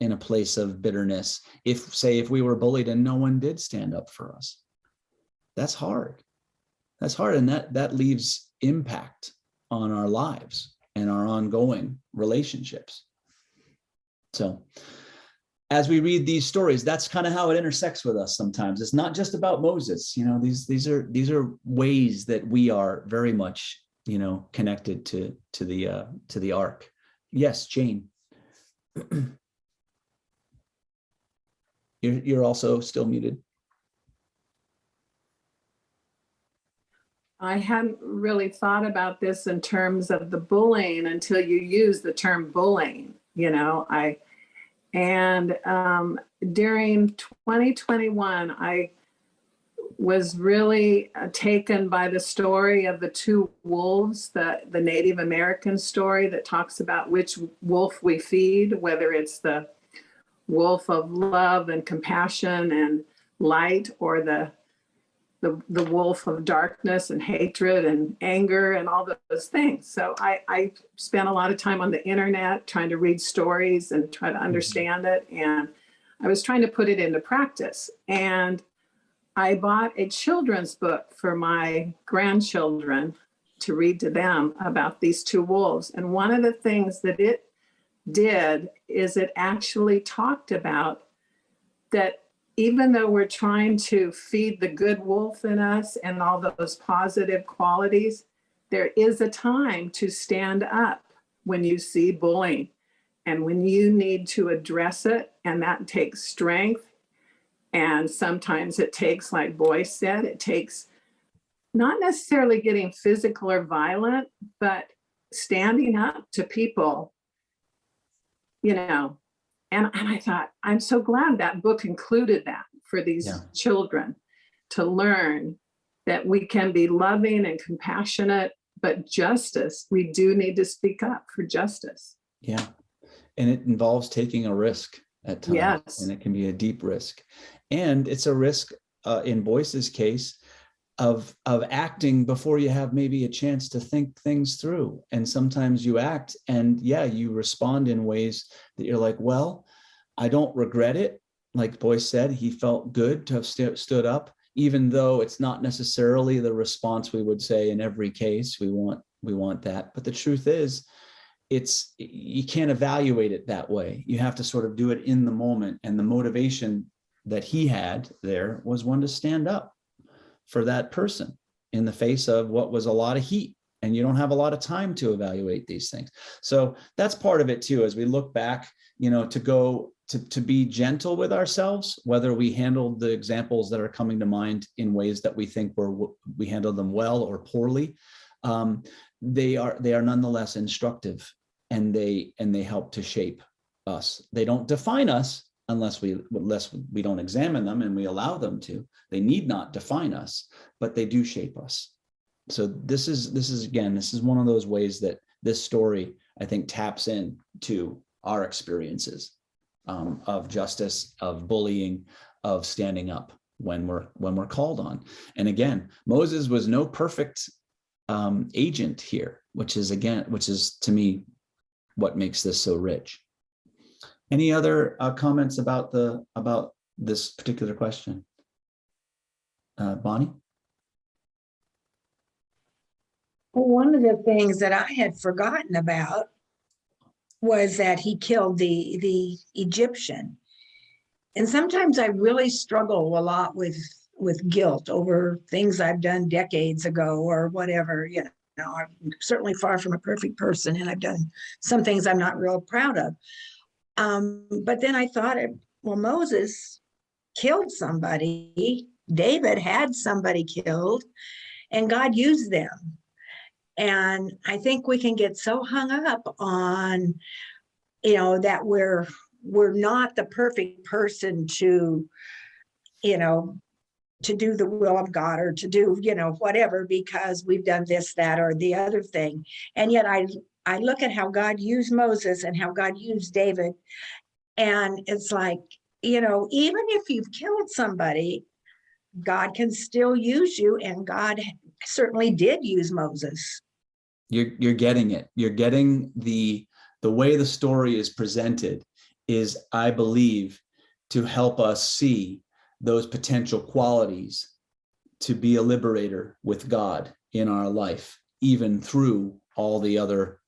in a place of bitterness. If we were bullied and no one did stand up for us, that's hard. That's hard. And that leaves impact on our lives and our ongoing relationships. So as we read these stories, that's kind of how it intersects with us sometimes. It's not just about Moses. These are ways that we are very much, connected to the ark. Yes, Jane. You're also still muted. I hadn't really thought about this in terms of the bullying until you use the term bullying. During 2021, I was really taken by the story of the two wolves, the Native American story that talks about which wolf we feed, whether it's the wolf of love and compassion and light, or the wolf of darkness and hatred and anger and all those things. So I spent a lot of time on the internet trying to read stories and try to understand it. And I was trying to put it into practice. And I bought a children's book for my grandchildren to read to them about these two wolves. And one of the things that it did is it actually talked about that even though we're trying to feed the good wolf in us and all those positive qualities, there is a time to stand up when you see bullying and when you need to address it. And that takes strength. And sometimes it takes, like Boyce said, it takes not necessarily getting physical or violent, but standing up to people, And I thought, I'm so glad that book included that for these children to learn that we can be loving and compassionate, but justice, we do need to speak up for justice. Yeah. And it involves taking a risk at times. Yes. And it can be a deep risk. And it's a risk, in Boyce's case, of acting before you have maybe a chance to think things through. And sometimes you act and yeah, you respond in ways that you're like, well, I don't regret it. Like Boyce said, he felt good to have stood up, even though it's not necessarily the response we would say in every case. We want that. But the truth is, you can't evaluate it that way. You have to sort of do it in the moment. And the motivation that he had there was one to stand up for that person in the face of what was a lot of heat. And you don't have a lot of time to evaluate these things. So that's part of it too, as we look back, to be gentle with ourselves, whether we handled the examples that are coming to mind in ways that we think we handled them well or poorly. They are nonetheless instructive, and they help to shape us. They don't define us unless we don't examine them and we allow them to. They need not define us, but they do shape us. So this is one of those ways that this story, I think, taps into our experiences of justice, of bullying, of standing up when we're called on. And again, Moses was no perfect agent here, which is to me what makes this so rich. Any other comments about this particular question? Bonnie? Well, one of the things that I had forgotten about was that he killed the Egyptian. And sometimes I really struggle a lot with guilt over things I've done decades ago or whatever. I'm certainly far from a perfect person, and I've done some things I'm not real proud of. But then I thought, well, Moses killed somebody. David had somebody killed, and God used them. And I think we can get so hung up on, that we're not the perfect person to do the will of God or to do, whatever, because we've done this, that, or the other thing. And yet I look at how God used Moses and how God used David. And it's like, even if you've killed somebody, God can still use you. And God certainly did use Moses. You're getting it. You're getting the way the story is presented is, I believe, to help us see those potential qualities to be a liberator with God in our life, even through all the other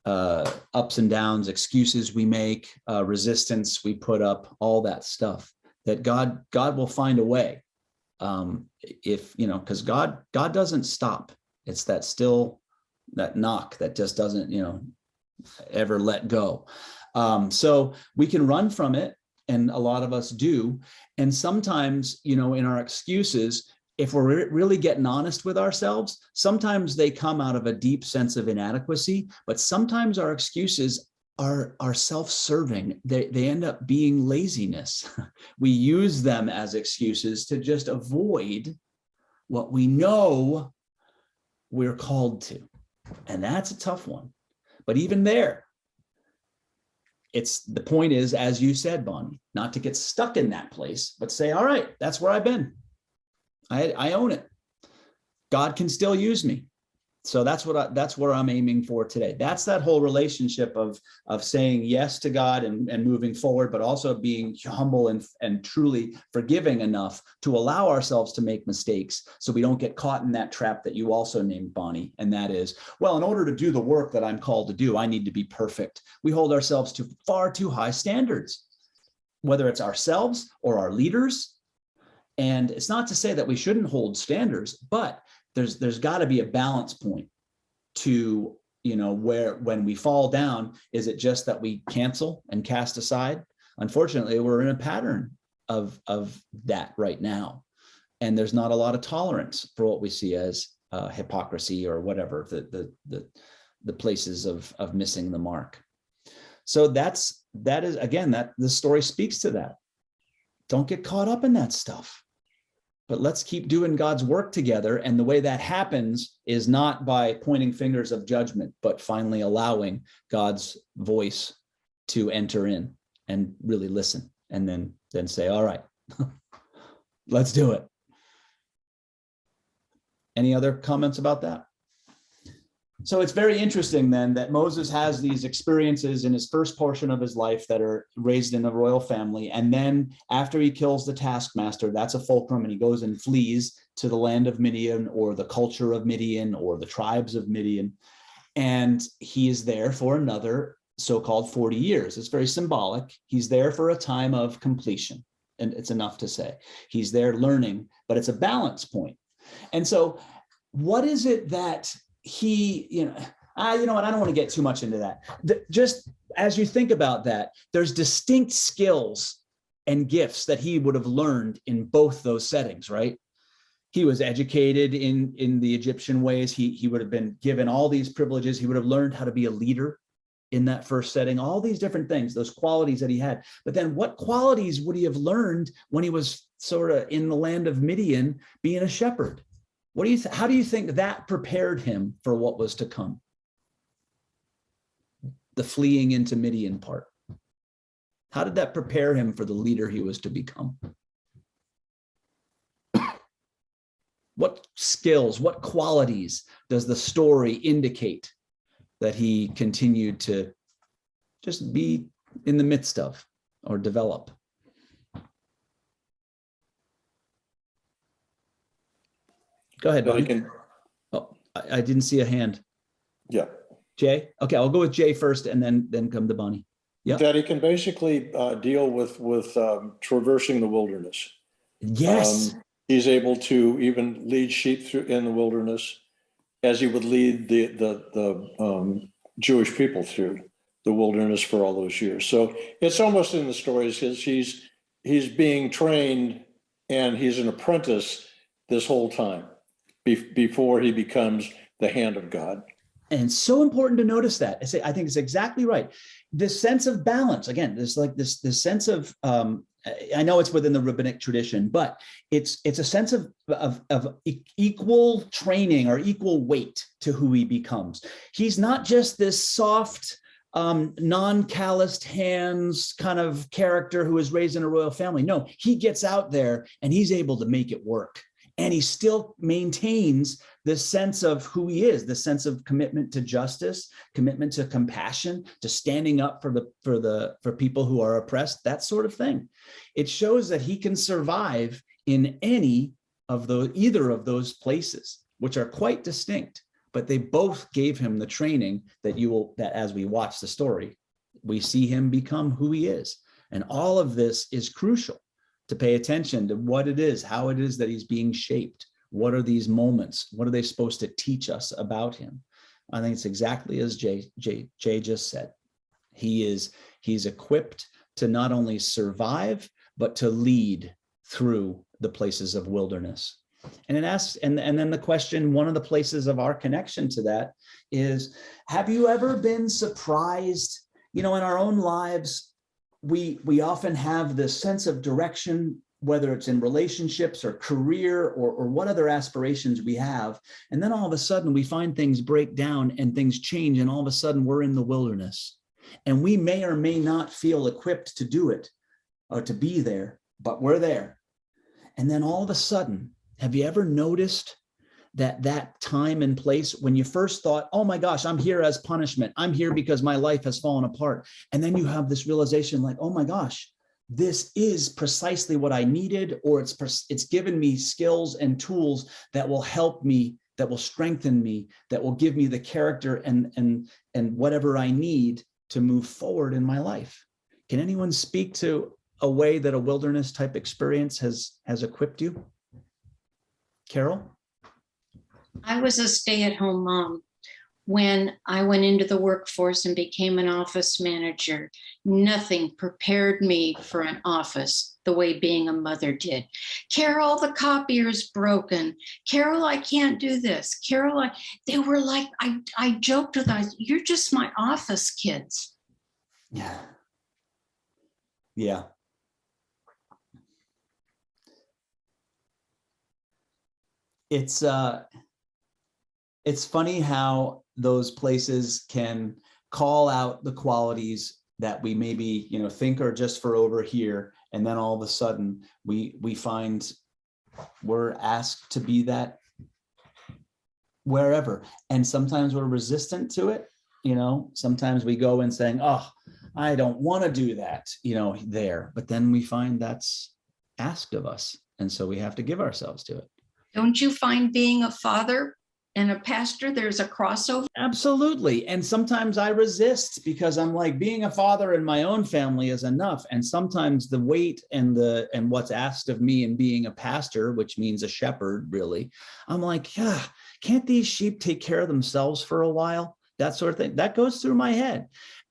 ups and downs, excuses we make, resistance we put up, all that stuff, that God will find a way. Because God doesn't stop. It's that knock that just doesn't, ever let go. So we can run from it, and a lot of us do. And sometimes, in our excuses, if we're really getting honest with ourselves, sometimes they come out of a deep sense of inadequacy, but sometimes our excuses are self-serving. They end up being laziness. We use them as excuses to just avoid what we know we're called to. And that's a tough one. But even there, the point is, as you said, Bonnie, not to get stuck in that place, but say, all right, that's where I've been. I own it. God can still use me. So that's where I'm aiming for today. That's that whole relationship of saying yes to God and moving forward, but also being humble and truly forgiving enough to allow ourselves to make mistakes so we don't get caught in that trap that you also named, Bonnie. And that is, well, in order to do the work that I'm called to do, I need to be perfect. We hold ourselves to far too high standards, whether it's ourselves or our leaders. And it's not to say that we shouldn't hold standards, but there's got to be a balance point to, where when we fall down, is it just that we cancel and cast aside? Unfortunately, we're in a pattern of that right now. And there's not a lot of tolerance for what we see as hypocrisy or whatever, the places of missing the mark. So that is, again, that the story speaks to that. Don't get caught up in that stuff. But let's keep doing God's work together. And the way that happens is not by pointing fingers of judgment, but finally allowing God's voice to enter in and really listen, and then say, all right, let's do it. Any other comments about that? So it's very interesting then that Moses has these experiences in his first portion of his life that are raised in a royal family. And then after he kills the taskmaster, that's a fulcrum, and he goes and flees to the land of Midian, or the culture of Midian, or the tribes of Midian. And he is there for another so-called 40 years. It's very symbolic. He's there for a time of completion. And it's enough to say he's there learning, but it's a balance point. And so what is it that he, you know what, I don't want to get too much into that. Just as you think about that, there's distinct skills and gifts that he would have learned in both those settings, right? He was educated in the Egyptian ways. He would have been given all these privileges. He would have learned how to be a leader in that first setting, all these different things, those qualities that he had. But then what qualities would he have learned when he was sort of in the land of Midian being a shepherd? What do you how do you think that prepared him for what was to come? The fleeing into Midian part. How did that prepare him for the leader he was to become? What skills, what qualities does the story indicate that he continued to just be in the midst of or develop? Go ahead, Bonnie. Oh, I didn't see a hand. Yeah. Jay? Okay, I'll go with Jay first and then come to Bonnie. Yeah. That he can basically deal with traversing the wilderness. Yes. He's able to even lead sheep through in the wilderness, as he would lead the Jewish people through the wilderness for all those years. So it's almost in the stories, he's being trained and he's an apprentice this whole time before he becomes the hand of God. And it's so important to notice that. I think it's exactly right. This sense of balance, again, this sense of, I know it's within the rabbinic tradition, but it's a sense of equal training or equal weight to who he becomes. He's not just this soft, non-calloused hands kind of character who is raised in a royal family. No, he gets out there and he's able to make it work. And he still maintains this sense of who he is, the sense of commitment to justice, commitment to compassion, to standing up for people who are oppressed, that sort of thing. It shows that he can survive in either of those places, which are quite distinct, but they both gave him the training that as we watch the story, we see him become who he is. And all of this is crucial to pay attention to what it is, how it is that he's being shaped. What are these moments? What are they supposed to teach us about him? I think it's exactly as Jay just said. He's equipped to not only survive, but to lead through the places of wilderness. And it asks, and then the question, one of the places of our connection to that is, have you ever been surprised? In our own lives, we often have this sense of direction, whether it's in relationships or career or what other aspirations we have. And then all of a sudden we find things break down and things change. And all of a sudden we're in the wilderness and we may or may not feel equipped to do it or to be there, but we're there. And then all of a sudden, have you ever noticed that time and place when you first thought, oh my gosh, I'm here as punishment. I'm here because my life has fallen apart. And then you have this realization like, oh my gosh, this is precisely what I needed, or it's given me skills and tools that will help me, that will strengthen me, that will give me the character and whatever I need to move forward in my life. Can anyone speak to a way that a wilderness type experience has equipped you? Carol? I was a stay-at-home mom. When I went into the workforce and became an office manager, nothing prepared me for an office the way being a mother did. Carol, the copier's broken. Carol, I can't do this. Carol, they were like, I joked with them, you're just my office kids. Yeah. Yeah. It's funny how those places can call out the qualities that we maybe think are just for over here, and then all of a sudden we find we're asked to be that wherever. And sometimes we're resistant to it. Sometimes we go in saying, oh, I don't want to do that, there. But then we find that's asked of us. And so we have to give ourselves to it. Don't you find being a father and a pastor, there's a crossover? Absolutely. And sometimes I resist because I'm like, being a father in my own family is enough. And sometimes the weight and what's asked of me in being a pastor, which means a shepherd, really, I'm like, yeah, can't these sheep take care of themselves for a while? That sort of thing. That goes through my head.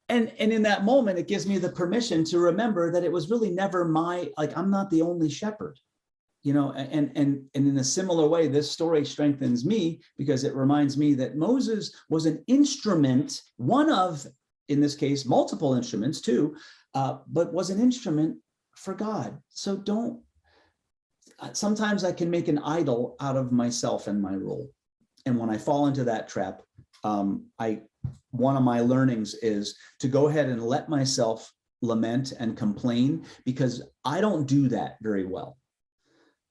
And in that moment, it gives me the permission to remember that it was really never I'm not the only shepherd. And in a similar way, this story strengthens me because it reminds me that Moses was an instrument, one of, in this case, multiple instruments too, but was an instrument for God. So sometimes I can make an idol out of myself and my role. And when I fall into that trap, one of my learnings is to go ahead and let myself lament and complain, because I don't do that very well.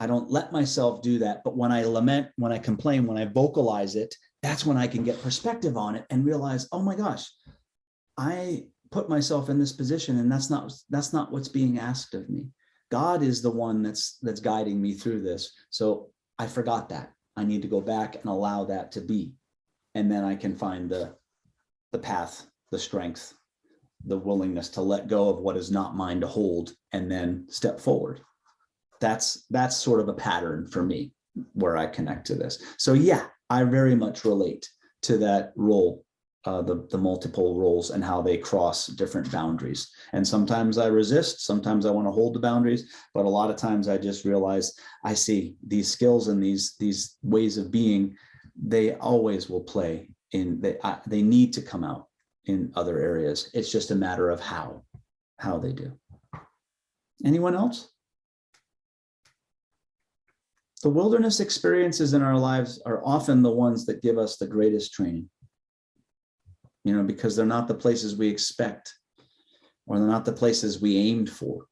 I don't let myself do that. But when I lament, when I complain, when I vocalize it, that's when I can get perspective on it and realize, oh my gosh, I put myself in this position and that's not what's being asked of me. God is the one that's guiding me through this. So I forgot that. I need to go back and allow that to be. And then I can find the path, the strength, the willingness to let go of what is not mine to hold and then step forward. That's sort of a pattern for me where I connect to this. So yeah, I very much relate to that role, the multiple roles and how they cross different boundaries. And sometimes I resist, sometimes I want to hold the boundaries, but a lot of times I just realize I see these skills and these ways of being, they always will play in, they need to come out in other areas. It's just a matter of how they do. Anyone else? The wilderness experiences in our lives are often the ones that give us the greatest training, because they're not the places we expect, or they're not the places we aimed for.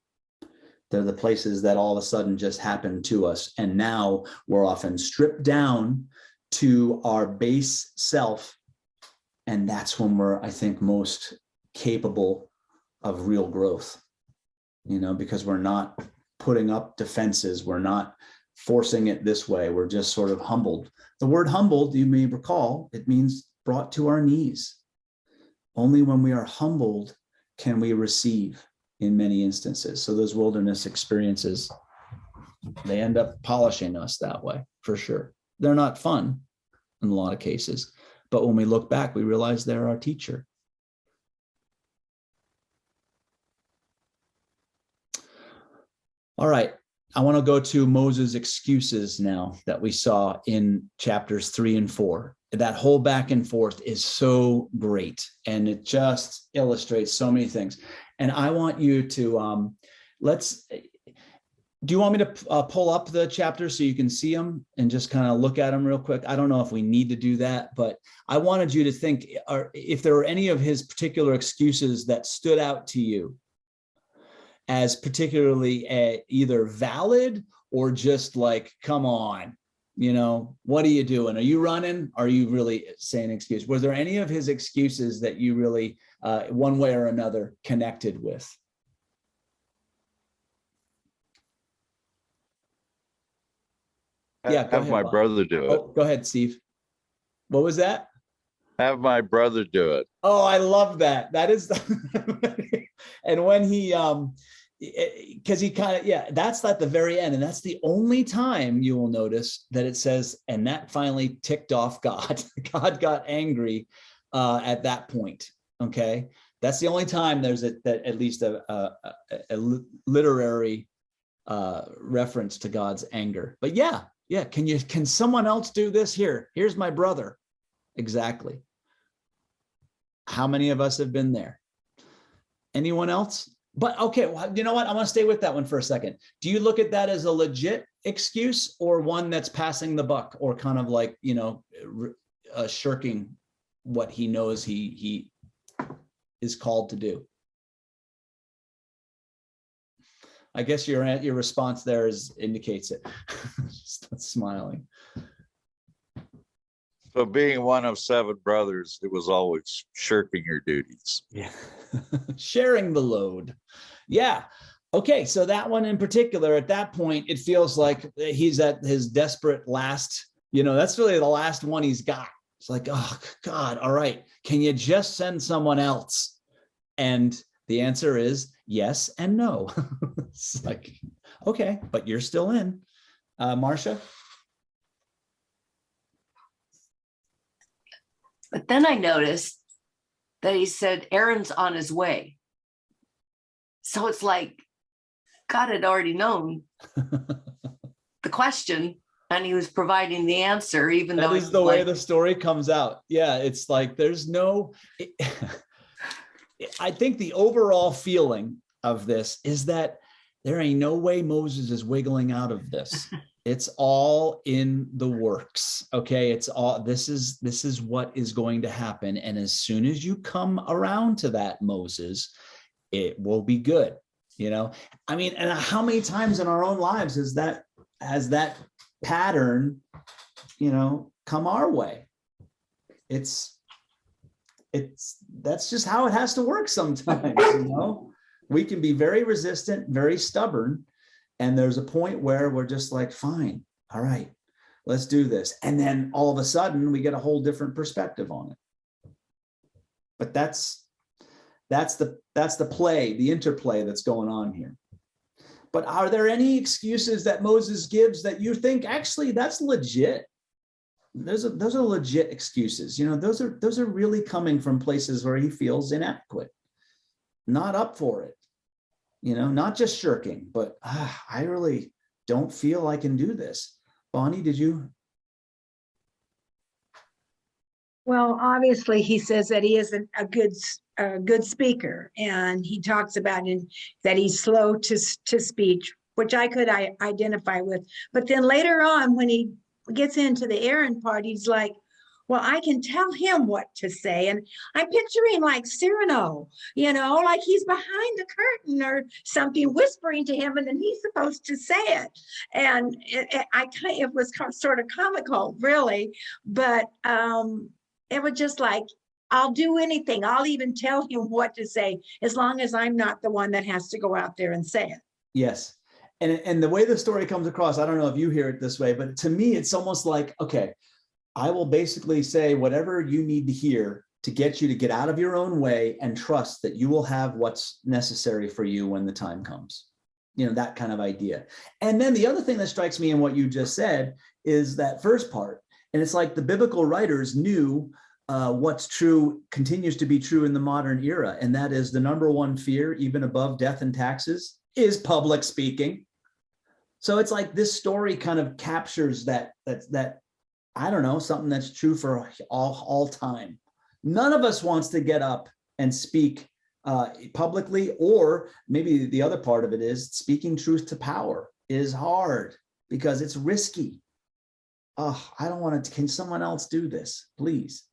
They're the places that all of a sudden just happen to us. And now we're often stripped down to our base self. And that's when we're, I think, most capable of real growth, because we're not putting up defenses. We're not forcing it this way. We're just sort of humbled. The word humbled, you may recall, it means brought to our knees. Only when we are humbled can we receive in many instances. So those wilderness experiences, they end up polishing us that way, for sure. They're not fun in a lot of cases, but when we look back, we realize they're our teacher. All right. I want to go to Moses' excuses now that we saw in chapters 3 and 4. That whole back and forth is so great, and it just illustrates so many things. And I want you to, do you want me to pull up the chapters so you can see them and just kind of look at them real quick? I don't know if we need to do that, but I wanted you to think, if there were any of his particular excuses that stood out to you as particularly either valid or just like, come on, what are you doing? Are you running? Are you really saying excuse? Was there any of his excuses that you really, one way or another, connected with? Yeah, go Have ahead, my Bob. brother do it. Oh, go ahead, Steve. What was that? Have my brother do it. Oh, I love that. That is, and when he, because he kind of, yeah, that's at the very end. And that's the only time you will notice that it says, and that finally ticked off God. God got angry at that point. Okay. That's the only time there's at least a literary reference to God's anger. But yeah. Can someone else do this? Here's my brother. Exactly. How many of us have been there? Anyone else? But okay, well, you know what? I want to stay with that one for a second. Do you look at that as a legit excuse or one that's passing the buck or kind of like, shirking what he knows he is called to do? I guess your response there indicates it. Just smiling. So being one of 7 brothers, it was always shirking your duties. Yeah. Sharing the load. Yeah. Okay. So that one in particular, at that point, it feels like he's at his desperate last, that's really the last one he's got. It's like, oh God, all right. Can you just send someone else? And the answer is yes and no. It's like, okay, but you're still in. Marcia? But then I noticed that he said Aaron's on his way. So it's like God had already known the question and he was providing the answer, even though that is the way the story comes out. Yeah, it's like there's no, I think the overall feeling of this is that there ain't no way Moses is wiggling out of this. It's all in the works. Okay. It's all, this is what is going to happen. And as soon as you come around to that, Moses, it will be good. I mean, and how many times in our own lives has that pattern, come our way? That's just how it has to work sometimes. We can be very resistant, very stubborn. And there's a point where we're just like, fine, all right, let's do this. And then all of a sudden we get a whole different perspective on it. But that's the play, the interplay that's going on here. But are there any excuses that Moses gives that you think actually that's legit? Those are legit excuses. Those are really coming from places where he feels inadequate, not up for it. Not just shirking, but I really don't feel I can do this. Bonnie, did you? Well, obviously, he says that he isn't a good speaker, and he talks about that he's slow to speech, which I could identify with. But then later on, when he gets into the Aaron part, he's like, well, I can tell him what to say. And I'm picturing like Cyrano, like he's behind the curtain or something, whispering to him, and then he's supposed to say it. And it was sort of comical, really. But it was just like, I'll do anything. I'll even tell him what to say, as long as I'm not the one that has to go out there and say it. Yes. And the way the story comes across, I don't know if you hear it this way, but to me, it's almost like, okay, I will basically say whatever you need to hear to get you to get out of your own way and trust that you will have what's necessary for you when the time comes. That kind of idea. And then the other thing that strikes me in what you just said is that first part. And it's like the biblical writers knew what's true, continues to be true in the modern era. And that is the number one fear, even above death and taxes, is public speaking. So it's like this story kind of captures that I don't know, something that's true for all time. None of us wants to get up and speak publicly, or maybe the other part of it is speaking truth to power is hard because it's risky. Oh, I don't want to, can someone else do this, please?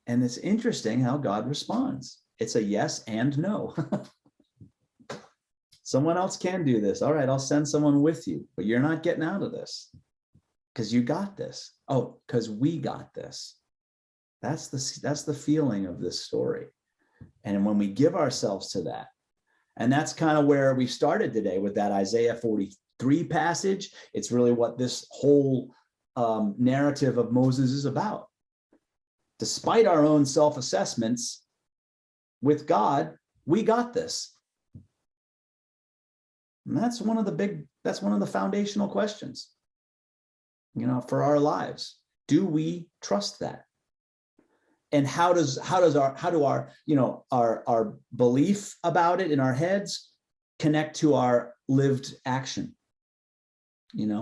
And it's interesting how God responds. It's a yes and no. Someone else can do this. All right, I'll send someone with you, but you're not getting out of this. Because you got this. Oh, because we got this. That's the feeling of this story. And when we give ourselves to that, and that's kind of where we started today with that Isaiah 43 passage. It's really what this whole narrative of Moses is about. Despite our own self-assessments, with God, we got this. And that's one of the foundational questions. For our lives, do we trust that? And how do our belief about it in our heads connect to our lived action? It's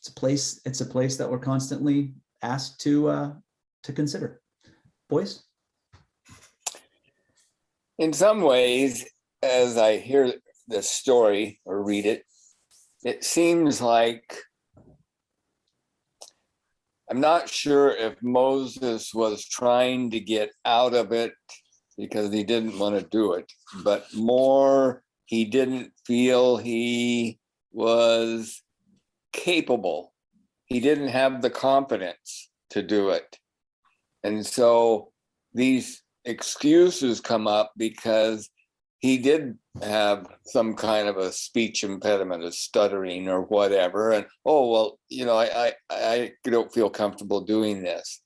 a place that we're constantly asked to consider. Boys? In some ways, as I hear the story or read it, it seems like I'm not sure if Moses was trying to get out of it because he didn't want to do it, but more he didn't feel he was capable he didn't have the confidence to do it. And so these excuses come up because he did have some kind of a speech impediment, a stuttering or whatever. And, oh, well, you know, I don't feel comfortable doing this.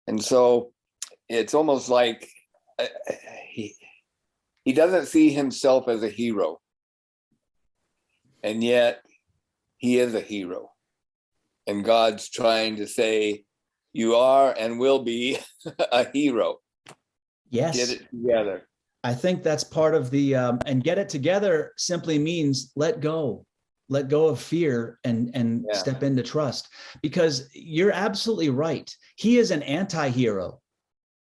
And so it's almost like he doesn't see himself as a hero. And yet he is a hero. And God's trying to say, you are and will be a hero. Yes. Get it together. I think that's part of the, and get it together simply means let go of fear and step into trust, because you're absolutely right. He is an anti-hero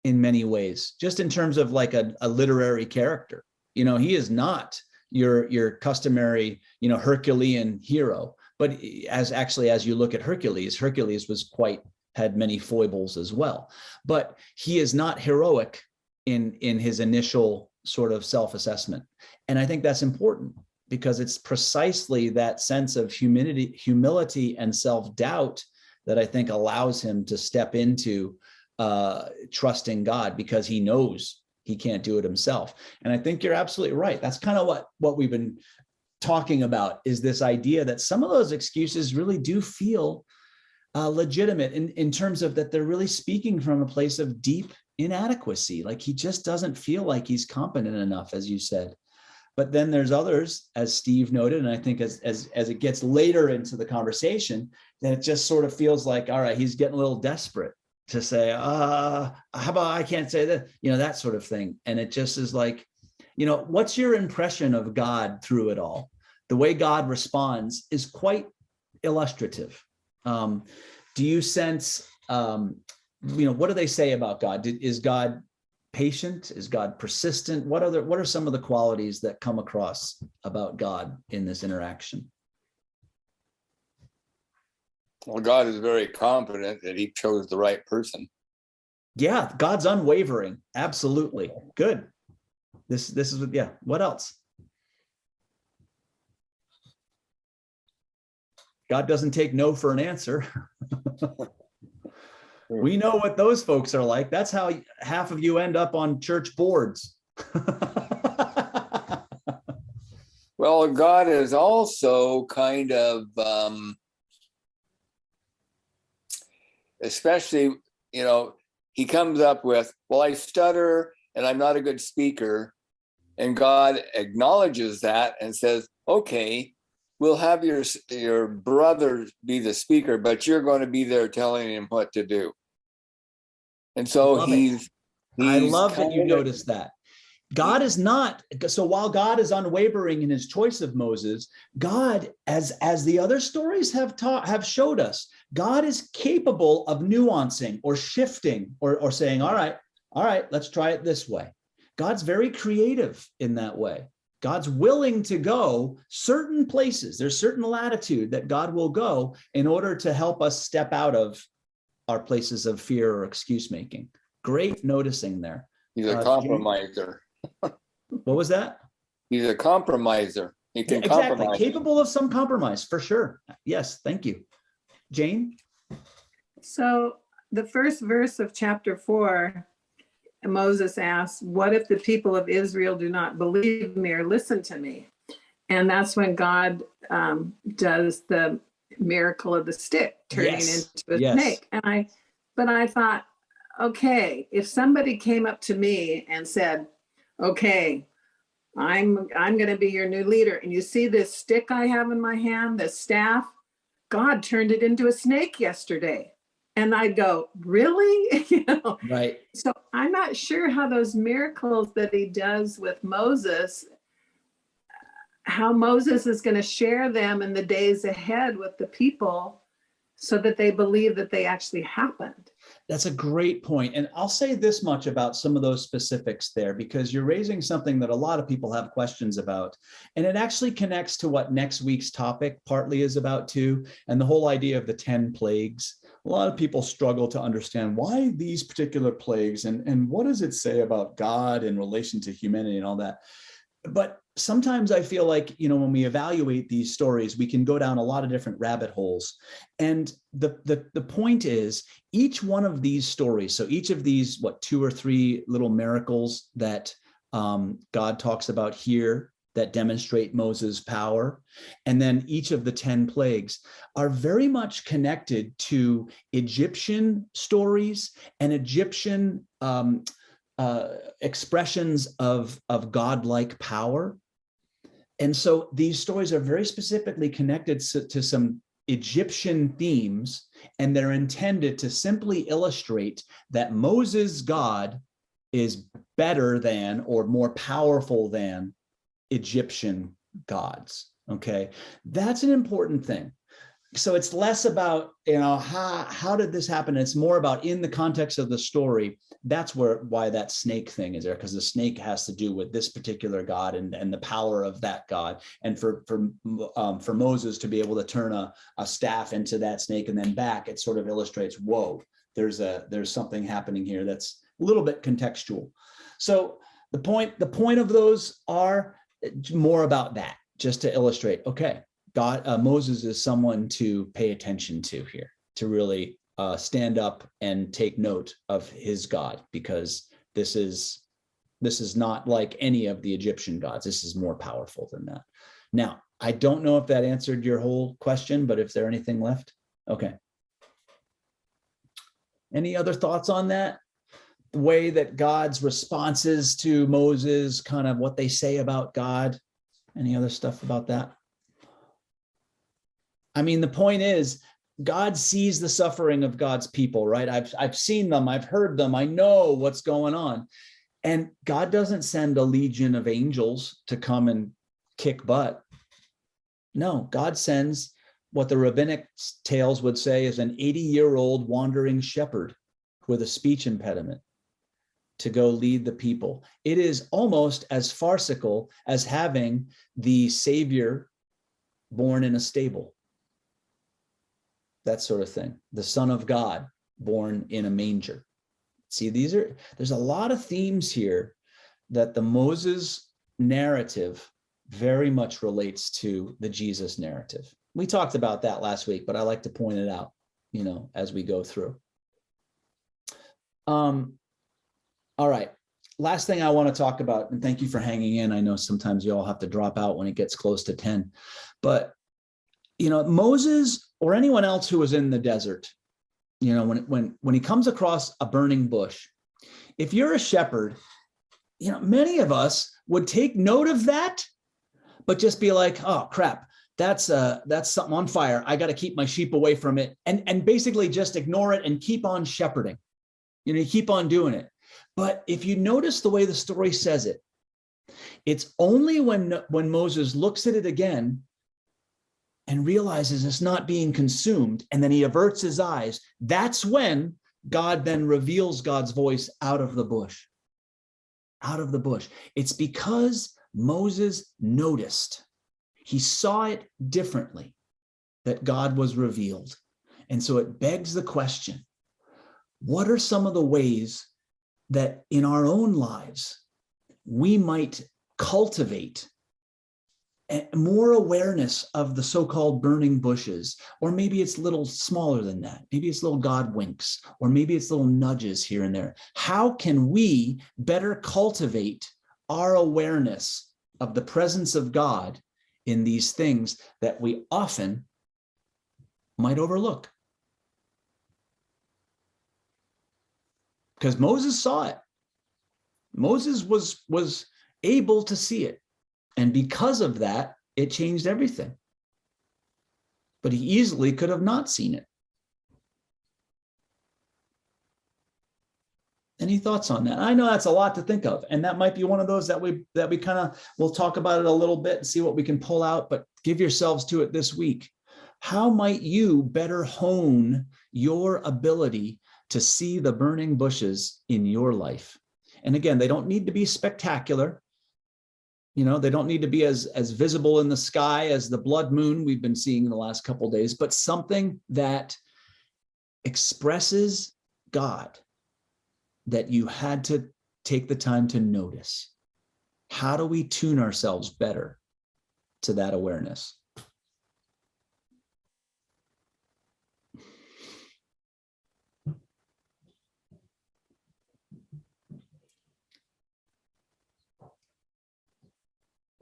in many ways, just in terms of like a literary character. You know, he is not your customary, you know, Herculean hero, but as you look at Hercules had many foibles as well, but he is not heroic in his initial sort of self-assessment. And I think that's important, because it's precisely that sense of humility and self-doubt that I think allows him to step into trusting God, because he knows he can't do it himself. And I think you're absolutely right. That's kind of what we've been talking about, is this idea that some of those excuses really do feel legitimate in terms of that they're really speaking from a place of deep inadequacy. Like he just doesn't feel like he's competent enough, as you said. But then there's others, as Steve noted, and I think as it gets later into the conversation, then it just sort of feels like, all right, he's getting a little desperate to say, how about I can't say that, you know, that sort of thing. And it just is like, you know, what's your impression of God through it all? The way God responds is quite illustrative. Do you sense, you know, what do they say about God? Is God patient? Is God persistent? What are some of the qualities that come across about God in this interaction? Well, God is very confident that he chose the right person. Yeah, God's unwavering. Absolutely. Good. This is, yeah. What else? God doesn't take no for an answer. We know what those folks are like. That's how half of you end up on church boards. Well, God is also kind of, especially, you know, he comes up with, well, I stutter and I'm not a good speaker. And God acknowledges that and says, okay, we'll have your brother be the speaker, but you're going to be there telling him what to do. And so I love that you noticed that. God is not, so while God is unwavering in his choice of Moses, God, as the other stories have showed us, God is capable of nuancing or shifting or saying, all right, let's try it this way. God's very creative in that way. God's willing to go certain places. There's certain latitude that God will go in order to help us step out of our places of fear or excuse making. Great noticing there. He's a compromiser. What was that? He's a compromiser. He can compromise. Capable of some compromise, for sure. Yes, thank you. Jane? So the first verse of chapter 4, Moses asks, what if the people of Israel do not believe me or listen to me? And that's when God does the miracle of the stick turning into a snake. And I thought, okay, if somebody came up to me and said, okay, I'm going to be your new leader, and you see this stick I have in my hand, this staff, God turned it into a snake yesterday. And I'd go, really? You know? Right. So I'm not sure how those miracles that he does with Moses, how Moses is going to share them in the days ahead with the people so that they believe that they actually happened. That's a great point. And I'll say this much about some of those specifics there, because you're raising something that a lot of people have questions about. And it actually connects to what next week's topic partly is about too. And the whole idea of the 10 plagues. A lot of people struggle to understand why these particular plagues and what does it say about God in relation to humanity and all that. but sometimes I feel like, when we evaluate these stories, we can go down a lot of different rabbit holes. And the point is, each one of these stories, so each of these, 2 or 3 little miracles that God talks about here that demonstrate Moses' power, and then each of the 10 plagues are very much connected to Egyptian stories and Egyptian expressions of godlike power. And so these stories are very specifically connected to some Egyptian themes, and they're intended to simply illustrate that Moses' God is better than or more powerful than Egyptian gods. Okay, that's an important thing. So it's less about, how did this happen? It's more about in the context of the story. That's why that snake thing is there, because the snake has to do with this particular God and the power of that God. And for Moses to be able to turn a staff into that snake and then back, it sort of illustrates, whoa, there's something happening here that's a little bit contextual. So the point of those are more about that, just to illustrate, okay, Moses is someone to pay attention to here, to really stand up and take note of his God, because this is not like any of the Egyptian gods. This is more powerful than that. Now, I don't know if that answered your whole question, but if there's anything left, okay. Any other thoughts on that? The way that God's responses to Moses, kind of what they say about God, any other stuff about that? I mean, the point is, God sees the suffering of God's people, right? I've seen them, I've heard them, I know what's going on. And God doesn't send a legion of angels to come and kick butt. No, God sends what the rabbinic tales would say is an 80-year-old wandering shepherd with a speech impediment to go lead the people. It is almost as farcical as having the Savior born in a stable. That sort of thing. The Son of God born in a manger. See, there's a lot of themes here that the Moses narrative very much relates to the Jesus narrative. We talked about that last week, but I like to point it out, as we go through. All right. Last thing I want to talk about, and thank you for hanging in. I know sometimes you all have to drop out when it gets close to 10, but Moses or anyone else who was in the desert, when he comes across a burning bush, if you're a shepherd, many of us would take note of that, but just be like, oh crap, that's something on fire. I got to keep my sheep away from it, and basically just ignore it and keep on shepherding. You keep on doing it. But if you notice the way the story says it, it's only when Moses looks at it again and realizes it's not being consumed, and then he averts his eyes, that's when God then reveals God's voice out of the bush. Out of the bush. It's because Moses noticed. He saw it differently, that God was revealed. And so it begs the question, what are some of the ways that in our own lives we might cultivate more awareness of the so-called burning bushes? Or maybe it's a little smaller than that. Maybe it's little God winks, or maybe it's little nudges here and there. How can we better cultivate our awareness of the presence of God in these things that we often might overlook? Because Moses saw it. Moses was able to see it. And because of that, it changed everything. But he easily could have not seen it. Any thoughts on that? I know that's a lot to think of, and that might be one of those that we kind of, we'll talk about it a little bit and see what we can pull out, but give yourselves to it this week. How might you better hone your ability to see the burning bushes in your life? And again, they don't need to be spectacular. They don't need to be as visible in the sky as the blood moon we've been seeing in the last couple of days, but something that expresses God that you had to take the time to notice. How do we tune ourselves better to that awareness?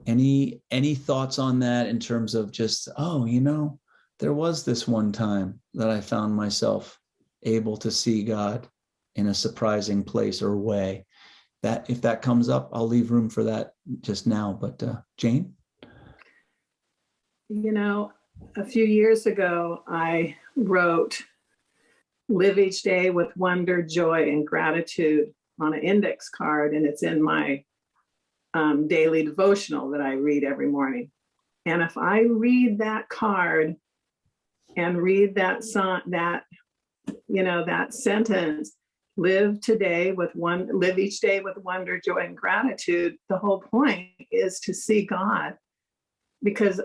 Any thoughts on that in terms of just, oh, there was this one time that I found myself able to see God in a surprising place or way? That if that comes up, I'll leave room for that just now. But Jane? A few years ago, I wrote "Live each day with wonder, joy, and gratitude" on an index card, and it's in my daily devotional that I read every morning. And if I read that card and read that song, that sentence, live each day with wonder, joy, and gratitude, the whole point is to see God, because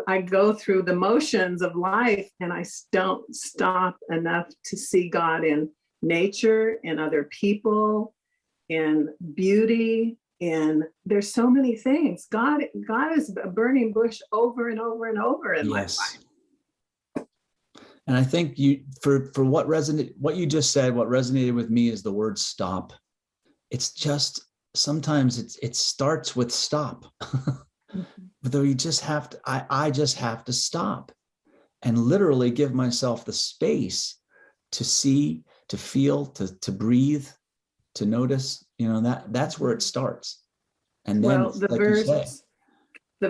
I go through the motions of life and I don't stop enough to see God in nature, in other people, in beauty. And there's so many things. God is a burning bush over and over and over in my life. And I think for what you just said, what resonated with me is the word stop. It's just, sometimes it starts with stop. But though you just have to, I just have to stop and literally give myself the space to see, to feel, to breathe, to notice, that's where it starts. And then, well, the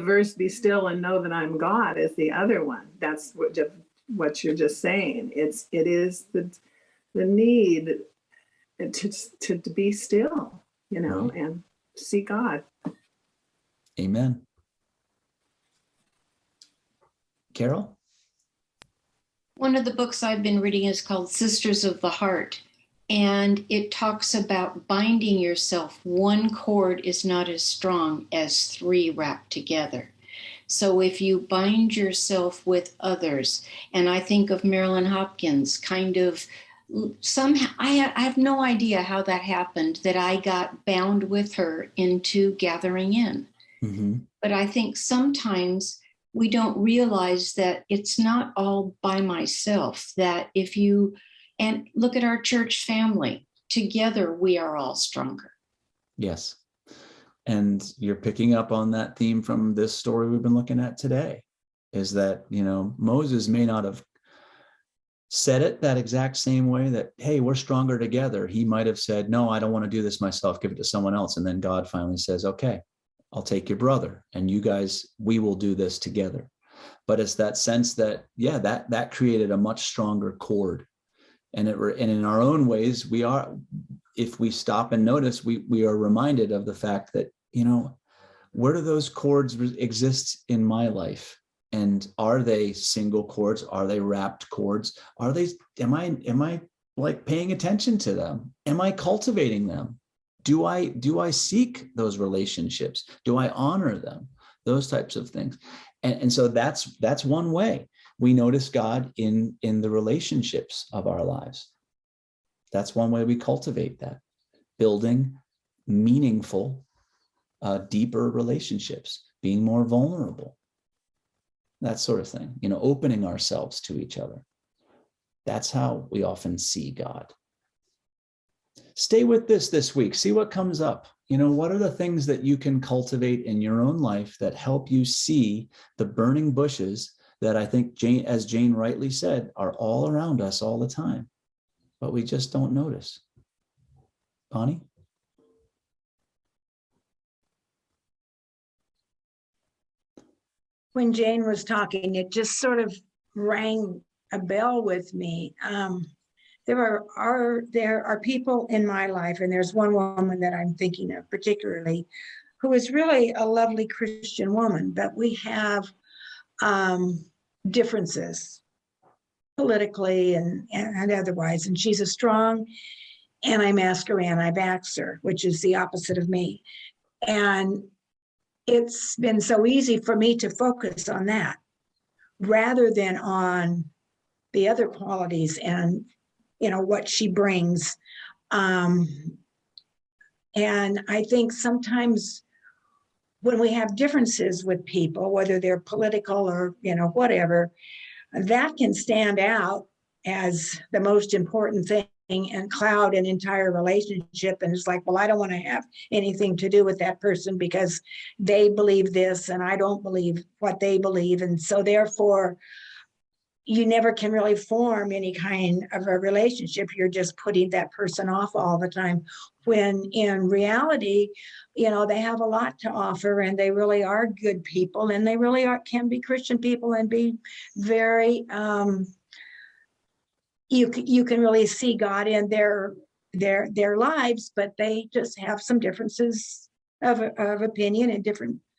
verse, "Be still and know that I'm God," is the other one. That's what you're just saying. It is the need to be still, right. And see God. Amen. Carol? One of the books I've been reading is called Sisters of the Heart, and it talks about binding yourself. One cord is not as strong as three wrapped together. So if you bind yourself with others, and I think of Marilyn Hopkins, kind of somehow, I have no idea how that happened, that I got bound with her into gathering in. Mm-hmm. But I think sometimes we don't realize that it's not all by myself, that and look at our church family, together we are all stronger. Yes. And you're picking up on that theme from this story we've been looking at today, is that, Moses may not have said it that exact same way, that, hey, we're stronger together. He might have said, no, I don't want to do this myself, give it to someone else. And then God finally says, okay, I'll take your brother, and you guys, we will do this together. But it's that sense that, yeah, that created a much stronger cord. And in our own ways, if we stop and notice, we are reminded of the fact that, where do those cords exist in my life? And are they single cords? Are they wrapped cords? Am I like paying attention to them? Am I cultivating them? Do I seek those relationships? Do I honor them? Those types of things. And so that's one way we notice God in the relationships of our lives. That's one way we cultivate that, building meaningful, deeper relationships, being more vulnerable, that sort of thing, opening ourselves to each other. That's how we often see God. Stay with this week. See what comes up. What are the things that you can cultivate in your own life that help you see the burning bushes that I think, as Jane rightly said, are all around us all the time, but we just don't notice. Bonnie? When Jane was talking, it just sort of rang a bell with me. There are people in my life, and there's one woman that I'm thinking of particularly, who is really a lovely Christian woman, but we have differences politically and otherwise. And she's a strong anti-vaxxer, which is the opposite of me. And it's been so easy for me to focus on that rather than on the other qualities and what she brings. And I think sometimes when we have differences with people, whether they're political or, whatever, that can stand out as the most important thing and cloud an entire relationship. And it's like, well, I don't want to have anything to do with that person because they believe this and I don't believe what they believe. And so therefore, you never can really form any kind of a relationship. You're just putting that person off all the time, when in reality, they have a lot to offer and they really are good people, and they really can be Christian people and be very, you can really see God in their lives, but they just have some differences of opinion and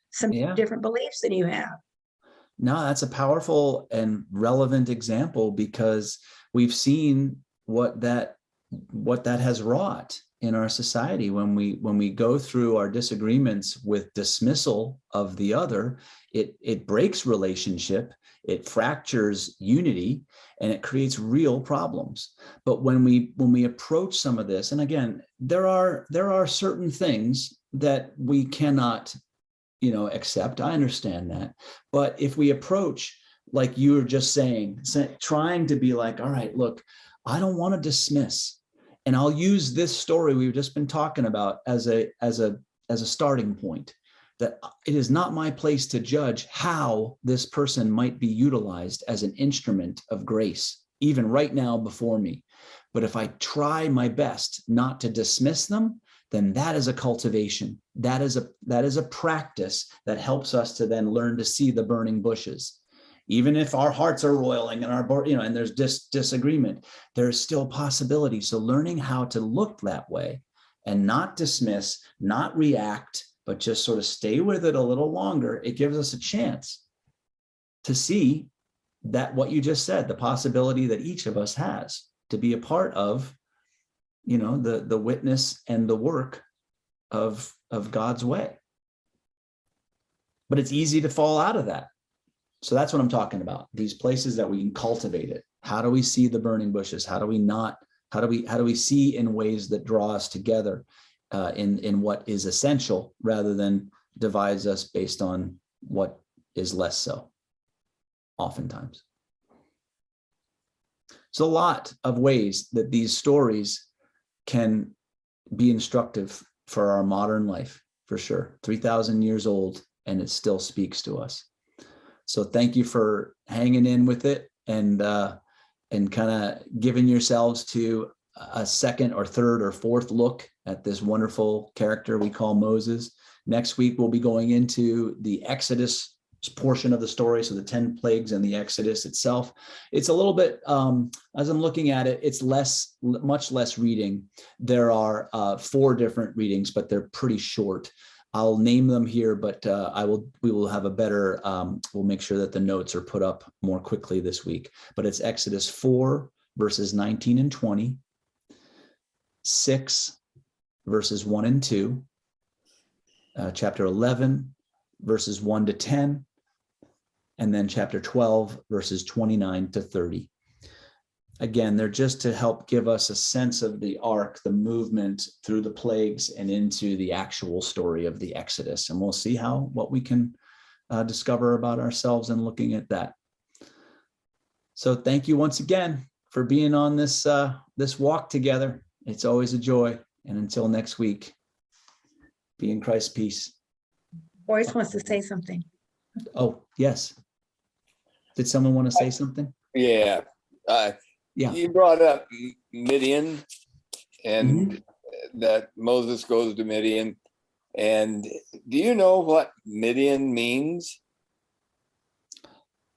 some different beliefs than you have. No, that's a powerful and relevant example, because we've seen what that has wrought in our society when we go through our disagreements with dismissal of the other. It breaks relationship, it fractures unity, and it creates real problems. But when we approach some of this, and again, there are certain things that we cannot accept. I understand that. But if we approach, like you were just saying, trying to be like, all right, look, I don't want to dismiss. And I'll use this story we've just been talking about as a starting point, that it is not my place to judge how this person might be utilized as an instrument of grace, even right now before me. But if I try my best not to dismiss them, then that is a cultivation. That is a practice that helps us to then learn to see the burning bushes. Even if our hearts are roiling and and there's disagreement, there's still possibility. So learning how to look that way and not dismiss, not react, but just sort of stay with it a little longer, it gives us a chance to see that what you just said, the possibility that each of us has to be a part of the witness and the work of God's way. But it's easy to fall out of that. So that's what I'm talking about. These places that we can cultivate it. How do we see the burning bushes? How do we see in ways that draw us together in what is essential, rather than divides us based on what is less so, oftentimes. So a lot of ways that these stories can be instructive for our modern life, for sure. 3,000 years old, and it still speaks to us. So thank you for hanging in with it and kind of giving yourselves to a second or third or fourth look at this wonderful character we call Moses. Next week, we'll be going into the Exodus portion of the story, so the 10 plagues and the Exodus itself. It's a little bit, as I'm looking at it, it's much less reading. There are 4 different readings, but they're pretty short. I'll name them here, but we will have a better, we'll make sure that the notes are put up more quickly this week. But it's Exodus 4, verses 19 and 20, 6, verses 1 and 2, chapter 11, verses 1 to 10, and then chapter 12, verses 29 to 30. Again, they're just to help give us a sense of the arc, the movement through the plagues and into the actual story of the Exodus. And we'll see what we can discover about ourselves in looking at that. So thank you once again for being on this walk together. It's always a joy. And until next week, be in Christ's peace. Boyce wants to say something. Oh, yes. Did someone want to say something? Yeah. Yeah. You brought up Midian and that Moses goes to Midian. And do you know what Midian means?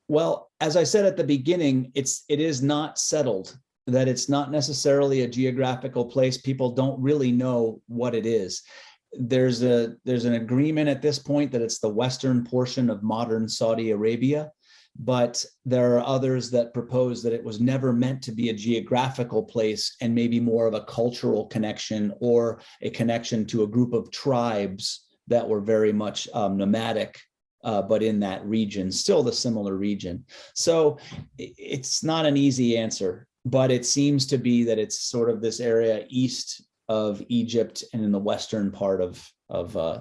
Well, as I said at the beginning, it is not settled, that it's not necessarily a geographical place. People don't really know what it is. There's an agreement at this point that it's the western portion of modern Saudi Arabia, but there are others that propose that it was never meant to be a geographical place and maybe more of a cultural connection or a connection to a group of tribes that were very much nomadic, but in that region, still the similar region. So it's not an easy answer, but it seems to be that it's sort of this area east of Egypt and in the western part of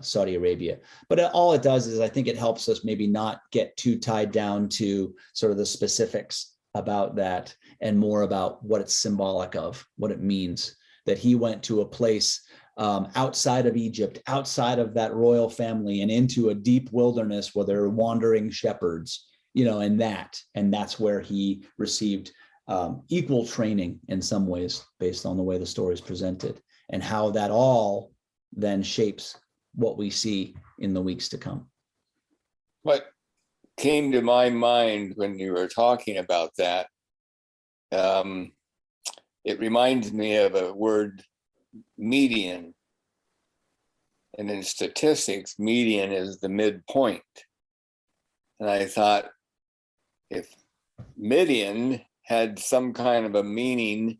Saudi Arabia. But all it does is I think it helps us maybe not get too tied down to sort of the specifics about that and more about what it's symbolic of, what it means that he went to a place outside of Egypt, outside of that royal family, and into a deep wilderness where there are wandering shepherds, and that's where he received equal training in some ways based on the way the story is presented, and how that all then shapes what we see in the weeks to come. What came to my mind when you were talking about that, it reminds me of a word, median. And in statistics, median is the midpoint. And I thought, if Midian had some kind of a meaning,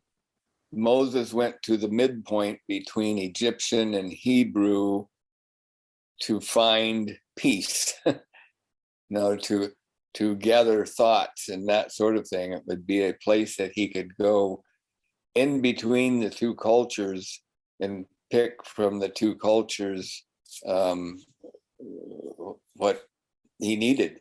Moses went to the midpoint between Egyptian and Hebrew to find peace, to gather thoughts and that sort of thing. It would be a place that he could go in between the two cultures and pick from the two cultures what he needed.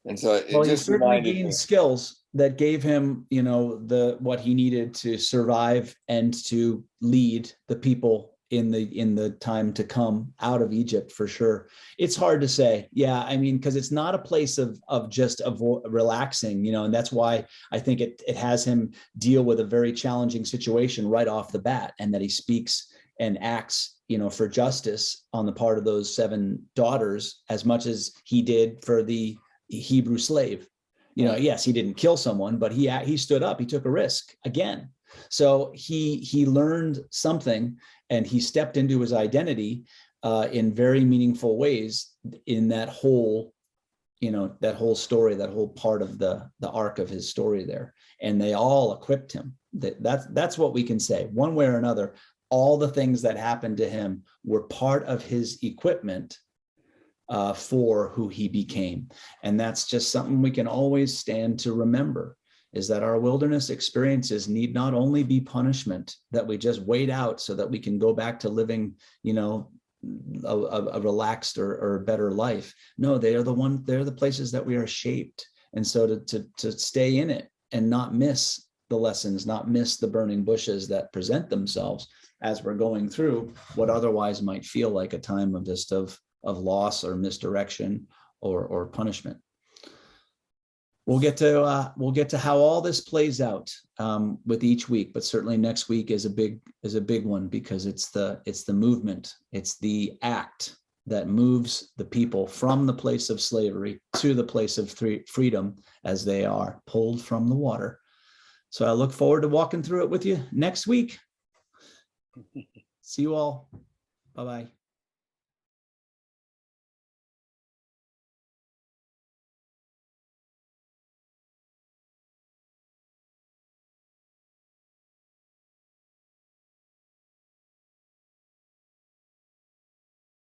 And so it Well, he just certainly reminded me. gained skills that gave him, what he needed to survive and to lead the people in the time to come out of Egypt, for sure. It's hard to say. Yeah, I mean, because it's not a place of just relaxing, and that's why I think it has him deal with a very challenging situation right off the bat, and that he speaks and acts, for justice on the part of those 7 daughters as much as he did for the Hebrew slave. Yes, he didn't kill someone, but he stood up, he took a risk again. So he learned something, and he stepped into his identity in very meaningful ways in that whole story, that whole part of the arc of his story there. And they all equipped him. That's what we can say, one way or another. All the things that happened to him were part of his equipment for who he became. And that's just something we can always stand to remember, is that our wilderness experiences need not only be punishment that we just wait out so that we can go back to living, a relaxed or a better life. No, they're the places that we are shaped. And so to stay in it and not miss the lessons, not miss the burning bushes that present themselves as we're going through what otherwise might feel like a time of loss or misdirection or punishment. We'll get to how all this plays out with each week, but certainly next week is a big one, because it's the movement, it's the act that moves the people from the place of slavery to the place of freedom as they are pulled from the water. So I look forward to walking through it with you next week. See you all. Bye-bye.